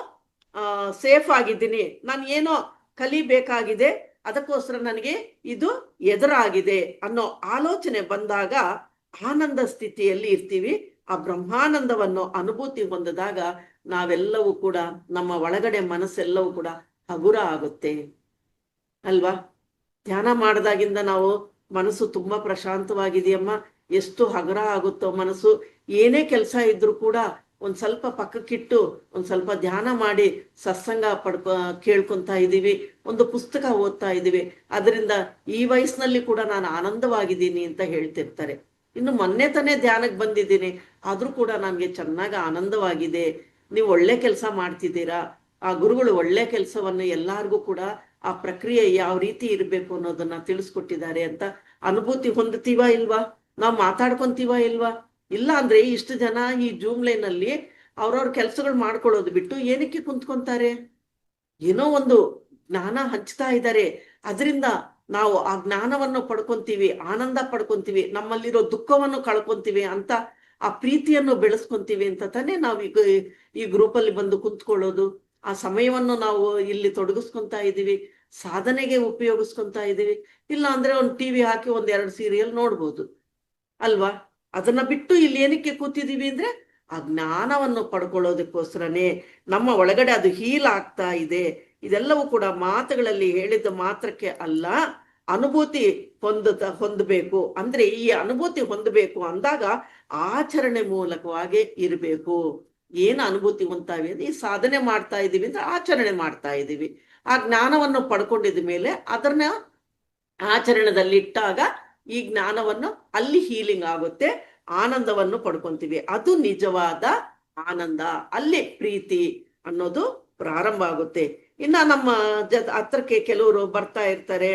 ಸೇಫ್ ಆಗಿದ್ದೀನಿ, ನಾನು ಏನೋ ಕಲಿಬೇಕಾಗಿದೆ, ಅದಕ್ಕೋಸ್ಕರ ನನಗೆ ಇದು ಎದುರಾಗಿದೆ ಅನ್ನೋ ಆಲೋಚನೆ ಬಂದಾಗ ಆನಂದ ಸ್ಥಿತಿಯಲ್ಲಿ ಇರ್ತೀವಿ. ಆ ಬ್ರಹ್ಮಾನಂದವನ್ನು ಅನುಭೂತಿ ಹೊಂದಿದಾಗ ನಾವೆಲ್ಲವೂ ಕೂಡ, ನಮ್ಮ ಒಳಗಡೆ ಮನಸ್ಸೆಲ್ಲವೂ ಕೂಡ ಹಗುರ ಆಗುತ್ತೆ ಅಲ್ವಾ? ಧ್ಯಾನ ಮಾಡಿದಾಗಿಂದ ನಾವು ಮನಸ್ಸು ತುಂಬಾ ಪ್ರಶಾಂತವಾಗಿದೆಯಮ್ಮ, ಎಷ್ಟು ಹಗುರ ಆಗುತ್ತೋ ಮನಸ್ಸು. ಏನೇ ಕೆಲಸ ಇದ್ರೂ ಕೂಡ ಒಂದ್ ಸ್ವಲ್ಪ ಪಕ್ಕಕ್ಕಿಟ್ಟು ಒಂದ್ ಸ್ವಲ್ಪ ಧ್ಯಾನ ಮಾಡಿ ಸತ್ಸಂಗ ಕೇಳ್ಕೊಂತಾ ಇದೀವಿ, ಒಂದು ಪುಸ್ತಕ ಓದ್ತಾ ಇದೀವಿ, ಅದರಿಂದ ಈ ವಯಸ್ಸಿನಲ್ಲಿ ಕೂಡ ನಾನು ಆನಂದವಾಗಿದ್ದೀನಿ ಅಂತ ಹೇಳ್ತಿರ್ತಾರೆ. ಇನ್ನು ಮೊನ್ನೆ ತಾನೇ ಧ್ಯಾನಕ್ಕೆ ಬಂದಿದ್ದೀನಿ, ಆದ್ರೂ ಕೂಡ ನನಗೆ ಚೆನ್ನಾಗಿ ಆನಂದವಾಗಿದೆ. ನೀವು ಒಳ್ಳೆ ಕೆಲಸ ಮಾಡ್ತಿದ್ದೀರಾ, ಆ ಗುರುಗಳು ಒಳ್ಳೆ ಕೆಲಸವನ್ನು ಎಲ್ಲಾರ್ಗೂ ಕೂಡ ಆ ಪ್ರಕ್ರಿಯೆ ಯಾವ ರೀತಿ ಇರಬೇಕು ಅನ್ನೋದನ್ನ ತಿಳಿಸ್ಕೊಟ್ಟಿದ್ದಾರೆ ಅಂತ ಅನುಭೂತಿ ಹೊಂದುತ್ತೀವಾ ಇಲ್ವಾ? ನಾವು ಮಾತಾಡ್ಕೊಂತೀವ ಇಲ್ವಾ? ಇಲ್ಲ ಅಂದ್ರೆ ಇಷ್ಟು ಜನ ಈ ಜೂಮ್ ಲೈನ್ ಅಲ್ಲಿ ಅವ್ರವ್ರ ಕೆಲ್ಸಗಳು ಮಾಡ್ಕೊಳ್ಳೋದು ಬಿಟ್ಟು ಏನಕ್ಕೆ ಕುಂತ್ಕೊಂತಾರೆ? ಏನೋ ಒಂದು ಜ್ಞಾನ ಹಂಚ್ತಾ ಇದ್ದಾರೆ, ಅದರಿಂದ ನಾವು ಆ ಜ್ಞಾನವನ್ನು ಪಡ್ಕೊಂತೀವಿ, ಆನಂದ ಪಡ್ಕೊಂತೀವಿ, ನಮ್ಮಲ್ಲಿರೋ ದುಃಖವನ್ನು ಕಳ್ಕೊಂತೀವಿ ಅಂತ ಆ ಪ್ರೀತಿಯನ್ನು ಬೆಳೆಸ್ಕೊಂತೀವಿ ಅಂತ ತಾನೇ ನಾವು ಈಗ ಈ ಗ್ರೂಪಲ್ಲಿ ಬಂದು ಕುಂತ್ಕೊಳ್ಳೋದು. ಆ ಸಮಯವನ್ನು ನಾವು ಇಲ್ಲಿ ತೊಡಗಿಸ್ಕೊಂತಾ ಇದೀವಿ, ಸಾಧನೆಗೆ ಉಪಯೋಗಿಸ್ಕೊಂತಾ ಇದೀವಿ. ಇಲ್ಲ ಅಂದ್ರೆ ಒಂದು ಟಿವಿ ಹಾಕಿ ಒಂದೆರಡು ಸೀರಿಯಲ್ ನೋಡ್ಬೋದು ಅಲ್ವಾ? ಅದನ್ನ ಬಿಟ್ಟು ಇಲ್ಲಿ ಏನಕ್ಕೆ ಕೂತಿದೀವಿ ಅಂದ್ರೆ ಆ ಜ್ಞಾನವನ್ನು ಪಡ್ಕೊಳ್ಳೋದಕ್ಕೋಸ್ಕರನೇ. ನಮ್ಮ ಒಳಗಡೆ ಅದು ಹೀಲ್ ಆಗ್ತಾ ಇದೆ. ಇದೆಲ್ಲವೂ ಕೂಡ ಮಾತುಗಳಲ್ಲಿ ಹೇಳಿದ ಮಾತ್ರಕ್ಕೆ ಅಲ್ಲ, ಅನುಭೂತಿ ಹೊಂದಬೇಕು. ಅಂದ್ರೆ ಈ ಅನುಭೂತಿ ಹೊಂದಬೇಕು ಅಂದಾಗ ಆಚರಣೆ ಮೂಲಕವಾಗಿ ಇರಬೇಕು. ಏನು ಅನುಭೂತಿ ಹೊಂದ್ತಾವೆ ಅಂದ್ರೆ ಈ ಸಾಧನೆ ಮಾಡ್ತಾ ಇದೀವಿ ಅಂದ್ರೆ ಆಚರಣೆ ಮಾಡ್ತಾ ಇದೀವಿ. ಆ ಜ್ಞಾನವನ್ನು ಪಡ್ಕೊಂಡಿದ ಮೇಲೆ ಅದನ್ನ ಆಚರಣೆದಲ್ಲಿ ಇಟ್ಟಾಗ ಈ ಜ್ಞಾನವನ್ನು ಅಲ್ಲಿ ಹೀಲಿಂಗ್ ಆಗುತ್ತೆ, ಆನಂದವನ್ನು ಪಡ್ಕೊಂತೀವಿ. ಅದು ನಿಜವಾದ ಆನಂದ, ಅಲ್ಲಿ ಪ್ರೀತಿ ಅನ್ನೋದು ಪ್ರಾರಂಭ ಆಗುತ್ತೆ. ಇನ್ನ ನಮ್ಮ ಹತ್ರಕ್ಕೆ ಕೆಲವರು ಬರ್ತಾ ಇರ್ತಾರೆ,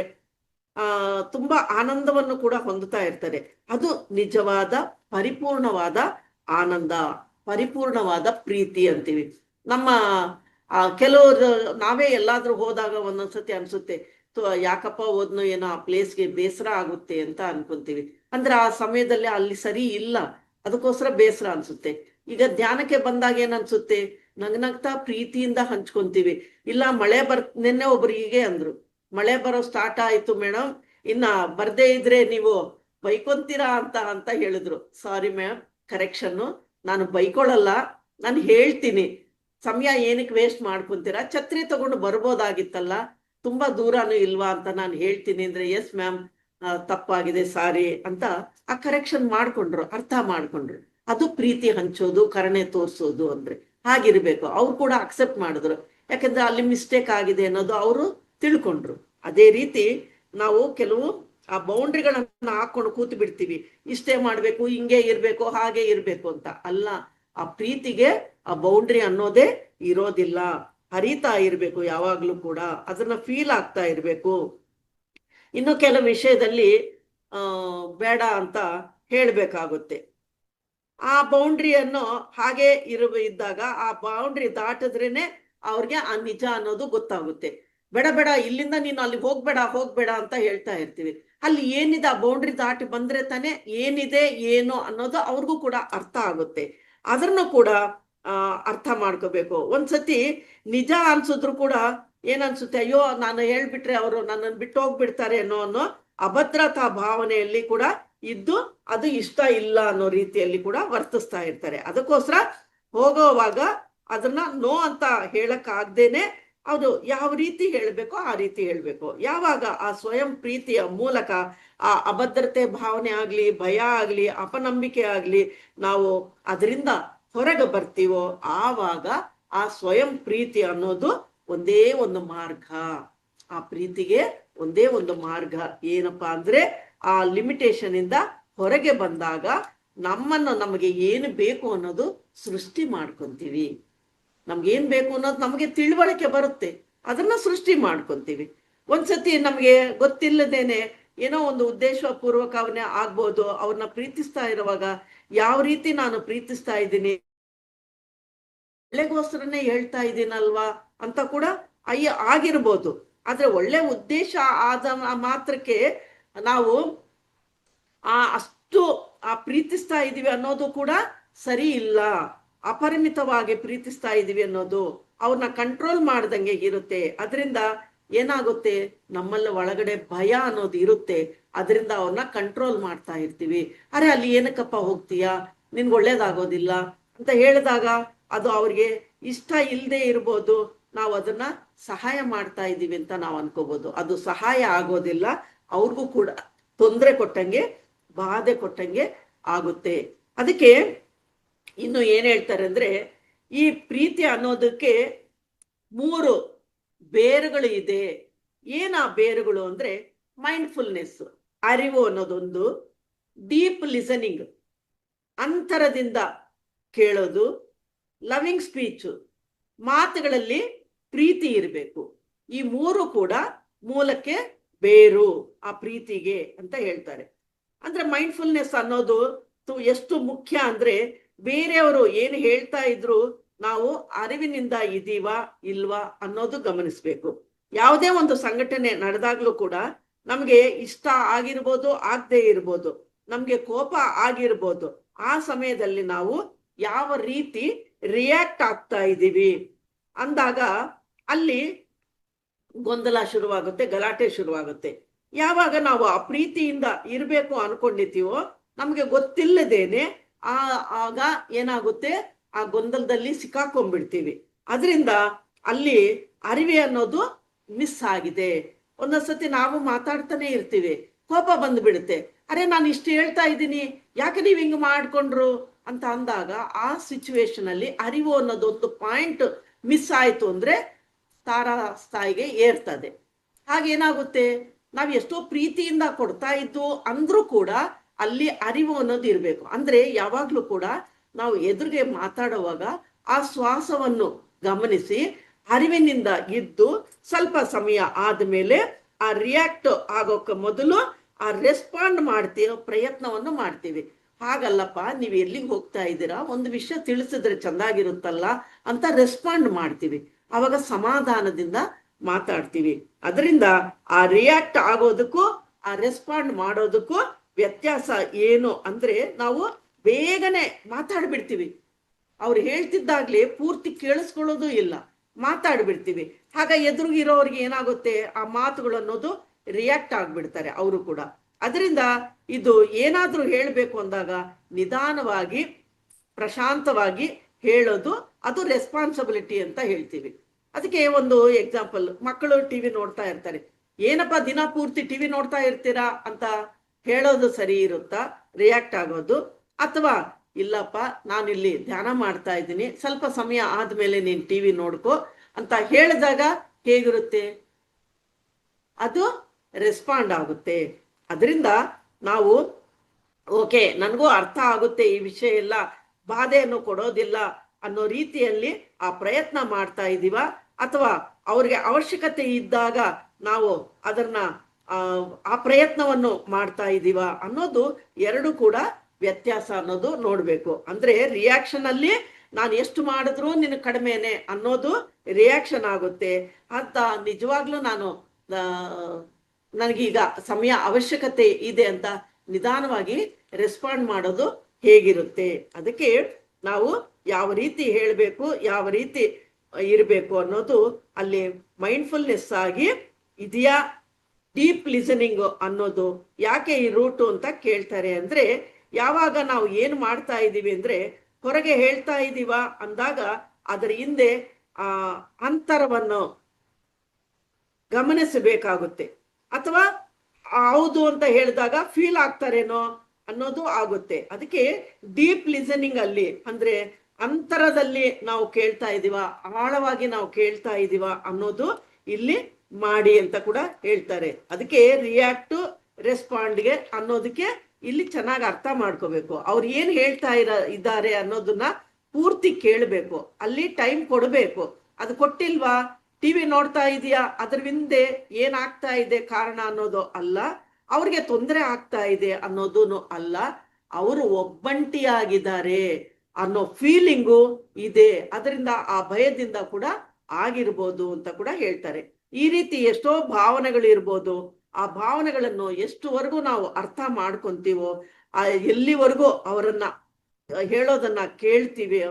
ತುಂಬಾ ಆನಂದವನ್ನು ಕೂಡ ಹೊಂದುತ್ತಾ ಇರ್ತಾರೆ. ಅದು ನಿಜವಾದ ಪರಿಪೂರ್ಣವಾದ ಆನಂದ, ಪರಿಪೂರ್ಣವಾದ ಪ್ರೀತಿ ಅಂತೀವಿ. ನಮ್ಮ ಕೆಲವರು ನಾವೇ ಎಲ್ಲಾದ್ರೂ ಹೋದಾಗ ಒಂದೊಂದ್ಸತಿ ಅನ್ಸುತ್ತೆ, ಯಾಕಪ್ಪ ಹೋದ್ನು ಏನೋ ಆ ಪ್ಲೇಸ್ಗೆ ಬೇಸರ ಆಗುತ್ತೆ ಅಂತ ಅನ್ಕೊಂತೀವಿ. ಅಂದ್ರೆ ಆ ಸಮಯದಲ್ಲಿ ಅಲ್ಲಿ ಸರಿ ಇಲ್ಲ, ಅದಕ್ಕೋಸ್ಕರ ಬೇಸರ ಅನ್ಸುತ್ತೆ. ಈಗ ಧ್ಯಾನಕ್ಕೆ ಬಂದಾಗ ಏನ್ ಅನ್ಸುತ್ತೆ, ನಗ್ನಗ್ತಾ ಪ್ರೀತಿಯಿಂದ ಹಂಚ್ಕೊಂತೀವಿ. ಇಲ್ಲ ಮಳೆ ನಿನ್ನೆ ಒಬ್ರು ಹೀಗೆ ಅಂದ್ರು, ಮಳೆ ಬರೋ ಸ್ಟಾರ್ಟ್ ಆಯ್ತು ಮೇಡಮ್, ಇನ್ನ ಬರ್ದೇ ಇದ್ರೆ ನೀವು ಬೈಕೊಂತೀರಾ ಅಂತ ಹೇಳಿದ್ರು. ಸಾರಿ ಮ್ಯಾಮ್, ಕರೆಕ್ಷನ್ನು, ನಾನು ಬೈಕೊಳ್ಳಲ್ಲ, ನಾನು ಹೇಳ್ತೀನಿ. ಸಮಯ ಏನಕ್ಕೆ ವೇಸ್ಟ್ ಮಾಡ್ಕೊಂತೀರಾ, ಛತ್ರಿ ತಗೊಂಡು ಬರ್ಬೋದಾಗಿತ್ತಲ್ಲ, ತುಂಬಾ ದೂರನೂ ಇಲ್ವಾ ಅಂತ ನಾನು ಹೇಳ್ತೀನಿ ಅಂದ್ರೆ, ಎಸ್ ಮ್ಯಾಮ್ ತಪ್ಪಾಗಿದೆ ಸಾರಿ ಅಂತ ಆ ಕರೆಕ್ಷನ್ ಮಾಡ್ಕೊಂಡ್ರು, ಅರ್ಥ ಮಾಡ್ಕೊಂಡ್ರು. ಅದು ಪ್ರೀತಿ ಹಂಚೋದು, ಕರುಣೆ ತೋರಿಸೋದು ಅಂದ್ರೆ ಹಾಗಿರ್ಬೇಕು. ಅವ್ರು ಕೂಡ ಅಕ್ಸೆಪ್ಟ್ ಮಾಡಿದ್ರು, ಯಾಕಂದ್ರೆ ಅಲ್ಲಿ ಮಿಸ್ಟೇಕ್ ಆಗಿದೆ ಅನ್ನೋದು ಅವರು ತಿಳ್ಕೊಂಡ್ರು. ಅದೇ ರೀತಿ ನಾವು ಕೆಲವು ಆ ಬೌಂಡ್ರಿಗಳನ್ನ ಹಾಕೊಂಡು ಕೂತು ಬಿಡ್ತೀವಿ, ಇಷ್ಟೇ ಮಾಡ್ಬೇಕು, ಹಿಂಗೆ ಇರ್ಬೇಕು, ಹಾಗೆ ಇರ್ಬೇಕು ಅಂತ. ಅಲ್ಲ, ಆ ಪ್ರೀತಿಗೆ ಆ ಬೌಂಡ್ರಿ ಅನ್ನೋದೇ ಇರೋದಿಲ್ಲ, ಹರಿತಾ ಇರ್ಬೇಕು ಯಾವಾಗ್ಲೂ ಕೂಡ, ಅದನ್ನ ಫೀಲ್ ಆಗ್ತಾ ಇರ್ಬೇಕು. ಇನ್ನು ಕೆಲವು ವಿಷಯದಲ್ಲಿ ಬೇಡ ಅಂತ ಹೇಳ್ಬೇಕಾಗುತ್ತೆ. ಆ ಬೌಂಡ್ರಿಯನ್ನು ಹಾಗೆ ಇದ್ದಾಗ ಆ ಬೌಂಡ್ರಿ ದಾಟಿದ್ರೇನೆ ಅವ್ರಿಗೆ ಆ ನಿಜ ಅನ್ನೋದು ಗೊತ್ತಾಗುತ್ತೆ. ಬೇಡ ಬೇಡ, ಇಲ್ಲಿಂದ ನೀನು ಅಲ್ಲಿ ಹೋಗ್ಬೇಡ ಅಂತ ಹೇಳ್ತಾ ಇರ್ತೀವಿ. ಅಲ್ಲಿ ಏನಿದೆ ಆ ಬೌಂಡ್ರಿ ದಾಟಿ ಬಂದ್ರೆ ತಾನೆ ಏನಿದೆ ಏನು ಅನ್ನೋದು ಅವ್ರಿಗೂ ಕೂಡ ಅರ್ಥ ಆಗುತ್ತೆ. ಅದನ್ನು ಕೂಡ ಅರ್ಥ ಮಾಡ್ಕೋಬೇಕು. ಒಂದ್ಸತಿ ನಿಜ ಅನ್ಸಿದ್ರು ಕೂಡ ಏನನ್ಸುತ್ತೆ, ಅಯ್ಯೋ ನಾನು ಹೇಳ್ಬಿಟ್ರೆ ಅವರು ನನ್ನನ್ನು ಬಿಟ್ಟು ಹೋಗ್ಬಿಡ್ತಾರೆ ಅನ್ನೋ ಅಭದ್ರತಾ ಭಾವನೆಯಲ್ಲಿ ಕೂಡ ಇದ್ದು ಅದು ಇಷ್ಟ ಇಲ್ಲ ಅನ್ನೋ ರೀತಿಯಲ್ಲಿ ಕೂಡ ವರ್ತಿಸ್ತಾ ಇರ್ತಾರೆ. ಅದಕ್ಕೋಸ್ಕರ ಹೋಗೋವಾಗ ಅದನ್ನ ನೋ ಅಂತ ಹೇಳಕ್ ಆಗ್ದೇನೆ ಅದು ಯಾವ ರೀತಿ ಹೇಳ್ಬೇಕೋ ಆ ರೀತಿ ಹೇಳ್ಬೇಕು. ಯಾವಾಗ ಆ ಸ್ವಯಂ ಪ್ರೀತಿಯ ಮೂಲಕ ಆ ಅಭದ್ರತೆ ಭಾವನೆ ಆಗ್ಲಿ, ಭಯ ಆಗ್ಲಿ, ಅಪನಂಬಿಕೆ ಆಗ್ಲಿ ನಾವು ಅದರಿಂದ ಹೊರಗೆ ಬರ್ತೀವೋ ಆವಾಗ ಆ ಸ್ವಯಂ ಪ್ರೀತಿ ಅನ್ನೋದು ಒಂದೇ ಒಂದು ಮಾರ್ಗ. ಆ ಪ್ರೀತಿಗೆ ಒಂದೇ ಒಂದು ಮಾರ್ಗ ಏನಪ್ಪಾ ಅಂದ್ರೆ ಆ ಲಿಮಿಟೇಷನ್ ಇಂದ ಹೊರಗೆ ಬಂದಾಗ ನಮಗೆ ಏನು ಬೇಕು ಅನ್ನೋದು ಸೃಷ್ಟಿ ಮಾಡ್ಕೊಂತೀವಿ. ನಮ್ಗೇನ್ ಬೇಕು ಅನ್ನೋದು ನಮಗೆ ತಿಳುವಳಿಕೆ ಬರುತ್ತೆ, ಅದನ್ನ ಸೃಷ್ಟಿ ಮಾಡ್ಕೊಂತೀವಿ. ಒಂದ್ಸತಿ ನಮ್ಗೆ ಗೊತ್ತಿಲ್ಲದೇನೆ ಏನೋ ಒಂದು ಉದ್ದೇಶ ಪೂರ್ವಕವನ್ನೇ ಆಗ್ಬೋದು, ಅವ್ರನ್ನ ಪ್ರೀತಿಸ್ತಾ ಇರುವಾಗ ಯಾವ ರೀತಿ ನಾನು ಪ್ರೀತಿಸ್ತಾ ಇದ್ದೀನಿ, ಒಳ್ಳೆಗೋಸ್ಕರನೇ ಹೇಳ್ತಾ ಇದ್ದೀನಲ್ವಾ ಅಂತ ಕೂಡ ಆಗಿರ್ಬೋದು. ಆದ್ರೆ ಒಳ್ಳೆ ಉದ್ದೇಶ ಆದ ಮಾತ್ರಕ್ಕೆ ನಾವು ಅಷ್ಟು ಪ್ರೀತಿಸ್ತಾ ಇದೀವಿ ಅನ್ನೋದು ಕೂಡ ಸರಿ ಇಲ್ಲ. ಅಪರಿಮಿತವಾಗಿ ಪ್ರೀತಿಸ್ತಾ ಇದೀವಿ ಅನ್ನೋದು ಅವ್ರನ್ನ ಕಂಟ್ರೋಲ್ ಮಾಡ್ದಂಗೆ ಇರುತ್ತೆ. ಅದರಿಂದ ಏನಾಗುತ್ತೆ, ನಮ್ಮಲ್ಲಿ ಒಳಗಡೆ ಭಯ ಅನ್ನೋದು ಇರುತ್ತೆ. ಅದರಿಂದ ಅವ್ರನ್ನ ಕಂಟ್ರೋಲ್ ಮಾಡ್ತಾ ಇರ್ತೀವಿ. ಅರೆ ಅಲ್ಲಿ ಏನಕ್ಕಪ್ಪ ಹೋಗ್ತೀಯಾ, ನಿನ್ಗೆ ಒಳ್ಳೇದಾಗೋದಿಲ್ಲ ಅಂತ ಹೇಳಿದಾಗ ಅದು ಅವ್ರಿಗೆ ಇಷ್ಟ ಇಲ್ಲದೆ ಇರ್ಬೋದು. ನಾವು ಅದನ್ನ ಸಹಾಯ ಮಾಡ್ತಾ ಇದ್ದೀವಿ ಅಂತ ನಾವು ಅನ್ಕೋಬಹುದು. ಅದು ಸಹಾಯ ಆಗೋದಿಲ್ಲ, ಅವ್ರಿಗೂ ಕೂಡ ತೊಂದರೆ ಕೊಟ್ಟಂಗೆ, ಬಾಧೆ ಕೊಟ್ಟಂಗೆ ಆಗುತ್ತೆ. ಅದಕ್ಕೆ ಇನ್ನು ಏನ್ ಹೇಳ್ತಾರೆ ಅಂದ್ರೆ, ಈ ಪ್ರೀತಿ ಅನ್ನೋದಕ್ಕೆ 3 ಬೇರುಗಳು ಇದೆ. ಏನ ಬೇರುಗಳು ಅಂದ್ರೆ, ಮೈಂಡ್ಫುಲ್ನೆಸ್ ಅರಿವು ಅನ್ನೋದೊಂದು, ಡೀಪ್ ಲಿಸನಿಂಗ್ ಅಂತರದಿಂದ ಕೇಳೋದು, ಲವಿಂಗ್ ಸ್ಪೀಚ್ ಮಾತುಗಳಲ್ಲಿ ಪ್ರೀತಿ ಇರಬೇಕು. ಈ 3 ಕೂಡ ಮೂಲಕ್ಕೆ ಬೇರು ಆ ಪ್ರೀತಿಗೆ ಅಂತ ಹೇಳ್ತಾರೆ. ಅಂದ್ರೆ ಮೈಂಡ್ಫುಲ್ನೆಸ್ ಅನ್ನೋದು ಎಷ್ಟು ಮುಖ್ಯ ಅಂದ್ರೆ, ಬೇರೆಯವರು ಏನು ಹೇಳ್ತಾ ಇದ್ರು ನಾವು ಅರಿವಿನಿಂದ ಇದೀವಾ ಇಲ್ವಾ ಅನ್ನೋದು ಗಮನಿಸ್ಬೇಕು. ಯಾವುದೇ ಒಂದು ಸಂಘಟನೆ ನಡೆದಾಗ್ಲೂ ಕೂಡ ನಮ್ಗೆ ಇಷ್ಟ ಆಗಿರ್ಬೋದು, ಆಗದೆ ಇರ್ಬೋದು, ನಮ್ಗೆ ಕೋಪ ಆಗಿರ್ಬೋದು. ಆ ಸಮಯದಲ್ಲಿ ನಾವು ಯಾವ ರೀತಿ ರಿಯಾಕ್ಟ್ ಆಗ್ತಾ ಇದ್ದೀವಿ ಅಂದಾಗ ಅಲ್ಲಿ ಗೊಂದಲ ಶುರುವಾಗುತ್ತೆ, ಗಲಾಟೆ ಶುರುವಾಗುತ್ತೆ. ಯಾವಾಗ ನಾವು ಆ ಪ್ರೀತಿಯಿಂದ ಇರಬೇಕು ಅನ್ಕೊಂಡಿರ್ತೀವೋ, ನಮ್ಗೆ ಗೊತ್ತಿಲ್ಲದೇನೆ ಆಗ ಏನಾಗುತ್ತೆ, ಆ ಗೊಂದಲದಲ್ಲಿ ಸಿಕ್ಕಾಕೊಂಡ್ಬಿಡ್ತೀವಿ. ಅದರಿಂದ ಅಲ್ಲಿ ಅರಿವೆ ಅನ್ನೋದು ಮಿಸ್ ಆಗಿದೆ. ಒಂದೊಂದ್ಸತಿ ನಾವು ಮಾತಾಡ್ತಾನೆ ಇರ್ತೀವಿ, ಕೋಪ ಬಂದ್ಬಿಡುತ್ತೆ. ಅರೆ ನಾನು ಇಷ್ಟು ಹೇಳ್ತಾ ಇದ್ದೀನಿ, ಯಾಕೆ ನೀವು ಹಿಂಗ್ ಮಾಡ್ಕೊಂಡ್ರು ಅಂತ ಅಂದಾಗ ಆ ಸಿಚುವೇಶನ್ ಅಲ್ಲಿ ಅರಿವು ಅನ್ನೋದೊಂದು ಪಾಯಿಂಟ್ ಮಿಸ್ ಆಯ್ತು ಅಂದ್ರೆ ತಾರಾಸ್ಥಾಯಿಗೆ ಏರ್ತದೆ. ಹಾಗೇನಾಗುತ್ತೆ, ನಾವ್ ಎಷ್ಟೋ ಪ್ರೀತಿಯಿಂದ ಕೊಡ್ತಾ ಇದ್ದು ಅಂದ್ರೂ ಕೂಡ ಅಲ್ಲಿ ಅರಿವು ಅನ್ನೋದು ಇರ್ಬೇಕು. ಅಂದ್ರೆ ಯಾವಾಗ್ಲೂ ಕೂಡ ನಾವು ಎದುರಿಗೆ ಮಾತಾಡುವಾಗ ಆ ಶ್ವಾಸವನ್ನು ಗಮನಿಸಿ ಅರಿವಿನಿಂದ ಇದ್ದು ಸ್ವಲ್ಪ ಸಮಯ ಆದ್ಮೇಲೆ ಆ ರಿಯಾಕ್ಟ್ ಆಗೋಕೆ ಮೊದಲು ಆ ರೆಸ್ಪಾಂಡ್ ಮಾಡ್ತೀವಿ, ಪ್ರಯತ್ನವನ್ನು ಮಾಡ್ತೀವಿ. ಹಾಗಲ್ಲಪ್ಪ, ನೀವು ಎಲ್ಲಿಗೆ ಹೋಗ್ತಾ ಇದ್ದೀರಾ, ಒಂದು ವಿಷಯ ತಿಳಿಸಿದ್ರೆ ಚಂದಾಗಿರುತ್ತಲ್ಲ ಅಂತ ರೆಸ್ಪಾಂಡ್ ಮಾಡ್ತೀವಿ. ಅವಾಗ ಸಮಾಧಾನದಿಂದ ಮಾತಾಡ್ತೀವಿ. ಅದರಿಂದ ಆ ರಿಯಾಕ್ಟ್ ಆಗೋದಕ್ಕೂ ಆ ರೆಸ್ಪಾಂಡ್ ಮಾಡೋದಕ್ಕೂ ವ್ಯತ್ಯಾಸ ಏನು ಅಂದ್ರೆ, ನಾವು ಬೇಗನೆ ಮಾತಾಡ್ಬಿಡ್ತೀವಿ. ಅವ್ರು ಹೇಳ್ತಿದ್ದಾಗ್ಲೇ ಪೂರ್ತಿ ಕೇಳಿಸ್ಕೊಳ್ಳೋದು ಇಲ್ಲ, ಮಾತಾಡ್ಬಿಡ್ತೀವಿ. ಆಗ ಎದುರುಗಿರೋರಿಗೆ ಏನಾಗುತ್ತೆ, ಆ ಮಾತುಗಳು ಅನ್ನೋದು ರಿಯಾಕ್ಟ್ ಆಗ್ಬಿಡ್ತಾರೆ ಅವರು ಕೂಡ. ಅದರಿಂದ ಇದು ಏನಾದ್ರೂ ಹೇಳ್ಬೇಕು ಅಂದಾಗ ನಿಧಾನವಾಗಿ ಪ್ರಶಾಂತವಾಗಿ ಹೇಳೋದು, ಅದು ರೆಸ್ಪಾನ್ಸಿಬಿಲಿಟಿ ಅಂತ ಹೇಳ್ತೀವಿ. ಅದಕ್ಕೆ ಒಂದು ಎಕ್ಸಾಂಪಲ್, ಮಕ್ಕಳು ಟಿವಿ ನೋಡ್ತಾ ಇರ್ತಾರೆ. ಏನಪ್ಪ ದಿನ ಪೂರ್ತಿ ಟಿವಿ ನೋಡ್ತಾ ಇರ್ತೀರಾ ಅಂತ ಹೇಳೋದು ಸರಿ ಇರುತ್ತಾ, ರಿಯಾಕ್ಟ್ ಆಗೋದು? ಅಥವಾ ಇಲ್ಲಪ್ಪ ನಾನಿಲ್ಲಿ ಧ್ಯಾನ ಮಾಡ್ತಾ ಇದ್ದೀನಿ, ಸ್ವಲ್ಪ ಸಮಯ ಆದ್ಮೇಲೆ ನೀನ್ ಟಿವಿ ನೋಡ್ಕೋ ಅಂತ ಹೇಳಿದಾಗ ಹೇಗಿರುತ್ತೆ, ಅದು ರೆಸ್ಪಾಂಡ್ ಆಗುತ್ತೆ. ಅದರಿಂದ ನಾವು ಓಕೆ, ನನಗೂ ಅರ್ಥ ಆಗುತ್ತೆ, ಈ ವಿಷಯ ಎಲ್ಲ ಬಾಧೆಯನ್ನು ಕೊಡೋದಿಲ್ಲ ಅನ್ನೋ ರೀತಿಯಲ್ಲಿ ಆ ಪ್ರಯತ್ನ ಮಾಡ್ತಾ ಇದೀವ, ಅಥವಾ ಅವ್ರಿಗೆ ಅವಶ್ಯಕತೆ ಇದ್ದಾಗ ನಾವು ಅದನ್ನ ಆ ಪ್ರಯತ್ನವನ್ನು ಮಾಡ್ತಾ ಇದೀವ ಅನ್ನೋದು ಎರಡು ಕೂಡ ವ್ಯತ್ಯಾಸ ಅನ್ನೋದು ನೋಡ್ಬೇಕು. ಅಂದ್ರೆ ರಿಯಾಕ್ಷನ್ ಅಲ್ಲಿ ನಾನು ಎಷ್ಟು ಮಾಡಿದ್ರು ನಿನ್ ಕಡಿಮೆನೆ ಅನ್ನೋದು ರಿಯಾಕ್ಷನ್ ಆಗುತ್ತೆ ಅಂತ, ನಿಜವಾಗ್ಲೂ ನನಗೀಗ ಸಮಯ ಅವಶ್ಯಕತೆ ಇದೆ ಅಂತ ನಿಧಾನವಾಗಿ ರೆಸ್ಪಾಂಡ್ ಮಾಡೋದು ಹೇಗಿರುತ್ತೆ. ಅದಕ್ಕೆ ನಾವು ಯಾವ ರೀತಿ ಹೇಳಬೇಕು, ಯಾವ ರೀತಿ ಇರಬೇಕು ಅನ್ನೋದು ಅಲ್ಲಿ ಮೈಂಡ್ಫುಲ್ನೆಸ್ ಆಗಿ ಇದೆಯಾ. ಡೀಪ್ ಲಿಸನಿಂಗ್ ಅನ್ನೋದು ಯಾಕೆ ಈ ರೂಟು ಅಂತ ಕೇಳ್ತಾರೆ ಅಂದ್ರೆ, ಯಾವಾಗ ನಾವು ಏನು ಮಾಡ್ತಾ ಇದ್ದೀವಿ ಅಂದ್ರೆ, ಹೊರಗೆ ಹೇಳ್ತಾ ಇದ್ದೀವ ಅಂದಾಗ ಅದರ ಹಿಂದೆ ಅಂತರವನ್ನು ಗಮನಿಸಬೇಕಾಗುತ್ತೆ. ಅಥವಾ ಹೌದು ಅಂತ ಹೇಳಿದಾಗ ಫೀಲ್ ಆಗ್ತಾರೇನೋ ಅನ್ನೋದು ಆಗುತ್ತೆ. ಅದಕ್ಕೆ ಡೀಪ್ ಲಿಸನಿಂಗ್ ಅಲ್ಲಿ ಅಂದ್ರೆ ಅಂತರದಲ್ಲಿ ನಾವು ಕೇಳ್ತಾ ಇದೀವ, ಆಳವಾಗಿ ನಾವು ಕೇಳ್ತಾ ಇದೀವ ಅನ್ನೋದು ಇಲ್ಲಿ ಮಾಡಿ ಅಂತ ಕೂಡ ಹೇಳ್ತಾರೆ. ಅದಕ್ಕೆ ರಿಯಾಕ್ಟ್ ರೆಸ್ಪಾಂಡ್ಗೆ ಅನ್ನೋದಕ್ಕೆ ಇಲ್ಲಿ ಚೆನ್ನಾಗಿ ಅರ್ಥ ಮಾಡ್ಕೋಬೇಕು. ಅವ್ರು ಏನ್ ಹೇಳ್ತಾ ಇದ್ದಾರೆ ಅನ್ನೋದನ್ನ ಪೂರ್ತಿ ಕೇಳಬೇಕು, ಅಲ್ಲಿ ಟೈಮ್ ಕೊಡಬೇಕು. ಅದು ಕೊಟ್ಟಿಲ್ವಾ, ಟಿವಿ ನೋಡ್ತಾ ಇದೀಯಾ, ಅದ್ರ ಹಿಂದೆ ಏನಾಗ್ತಾ ಇದೆ ಕಾರಣ ಅನ್ನೋದು ಅಲ್ಲ, ಅವ್ರಿಗೆ ತೊಂದರೆ ಆಗ್ತಾ ಇದೆ ಅನ್ನೋದು ಅಲ್ಲ, ಅವರು ಒಬ್ಬಂಟಿಯಾಗಿದ್ದಾರೆ ಅನ್ನೋ ಫೀಲಿಂಗು ಇದೆ. ಅದರಿಂದ ಆ ಭಯದಿಂದ ಕೂಡ ಆಗಿರ್ಬೋದು ಅಂತ ಕೂಡ ಹೇಳ್ತಾರೆ. ಈ ರೀತಿ ಎಷ್ಟೋ ಭಾವನೆಗಳು ಇರ್ಬೋದು. ಆ ಭಾವನೆಗಳನ್ನು ಎಷ್ಟುವರೆಗೂ ನಾವು ಅರ್ಥ ಮಾಡ್ಕೊಂತೀವೋ, ಎಲ್ಲಿವರೆಗೂ ಅವರನ್ನ ಹೇಳೋದನ್ನ ಕೇಳ್ತೀವಿ,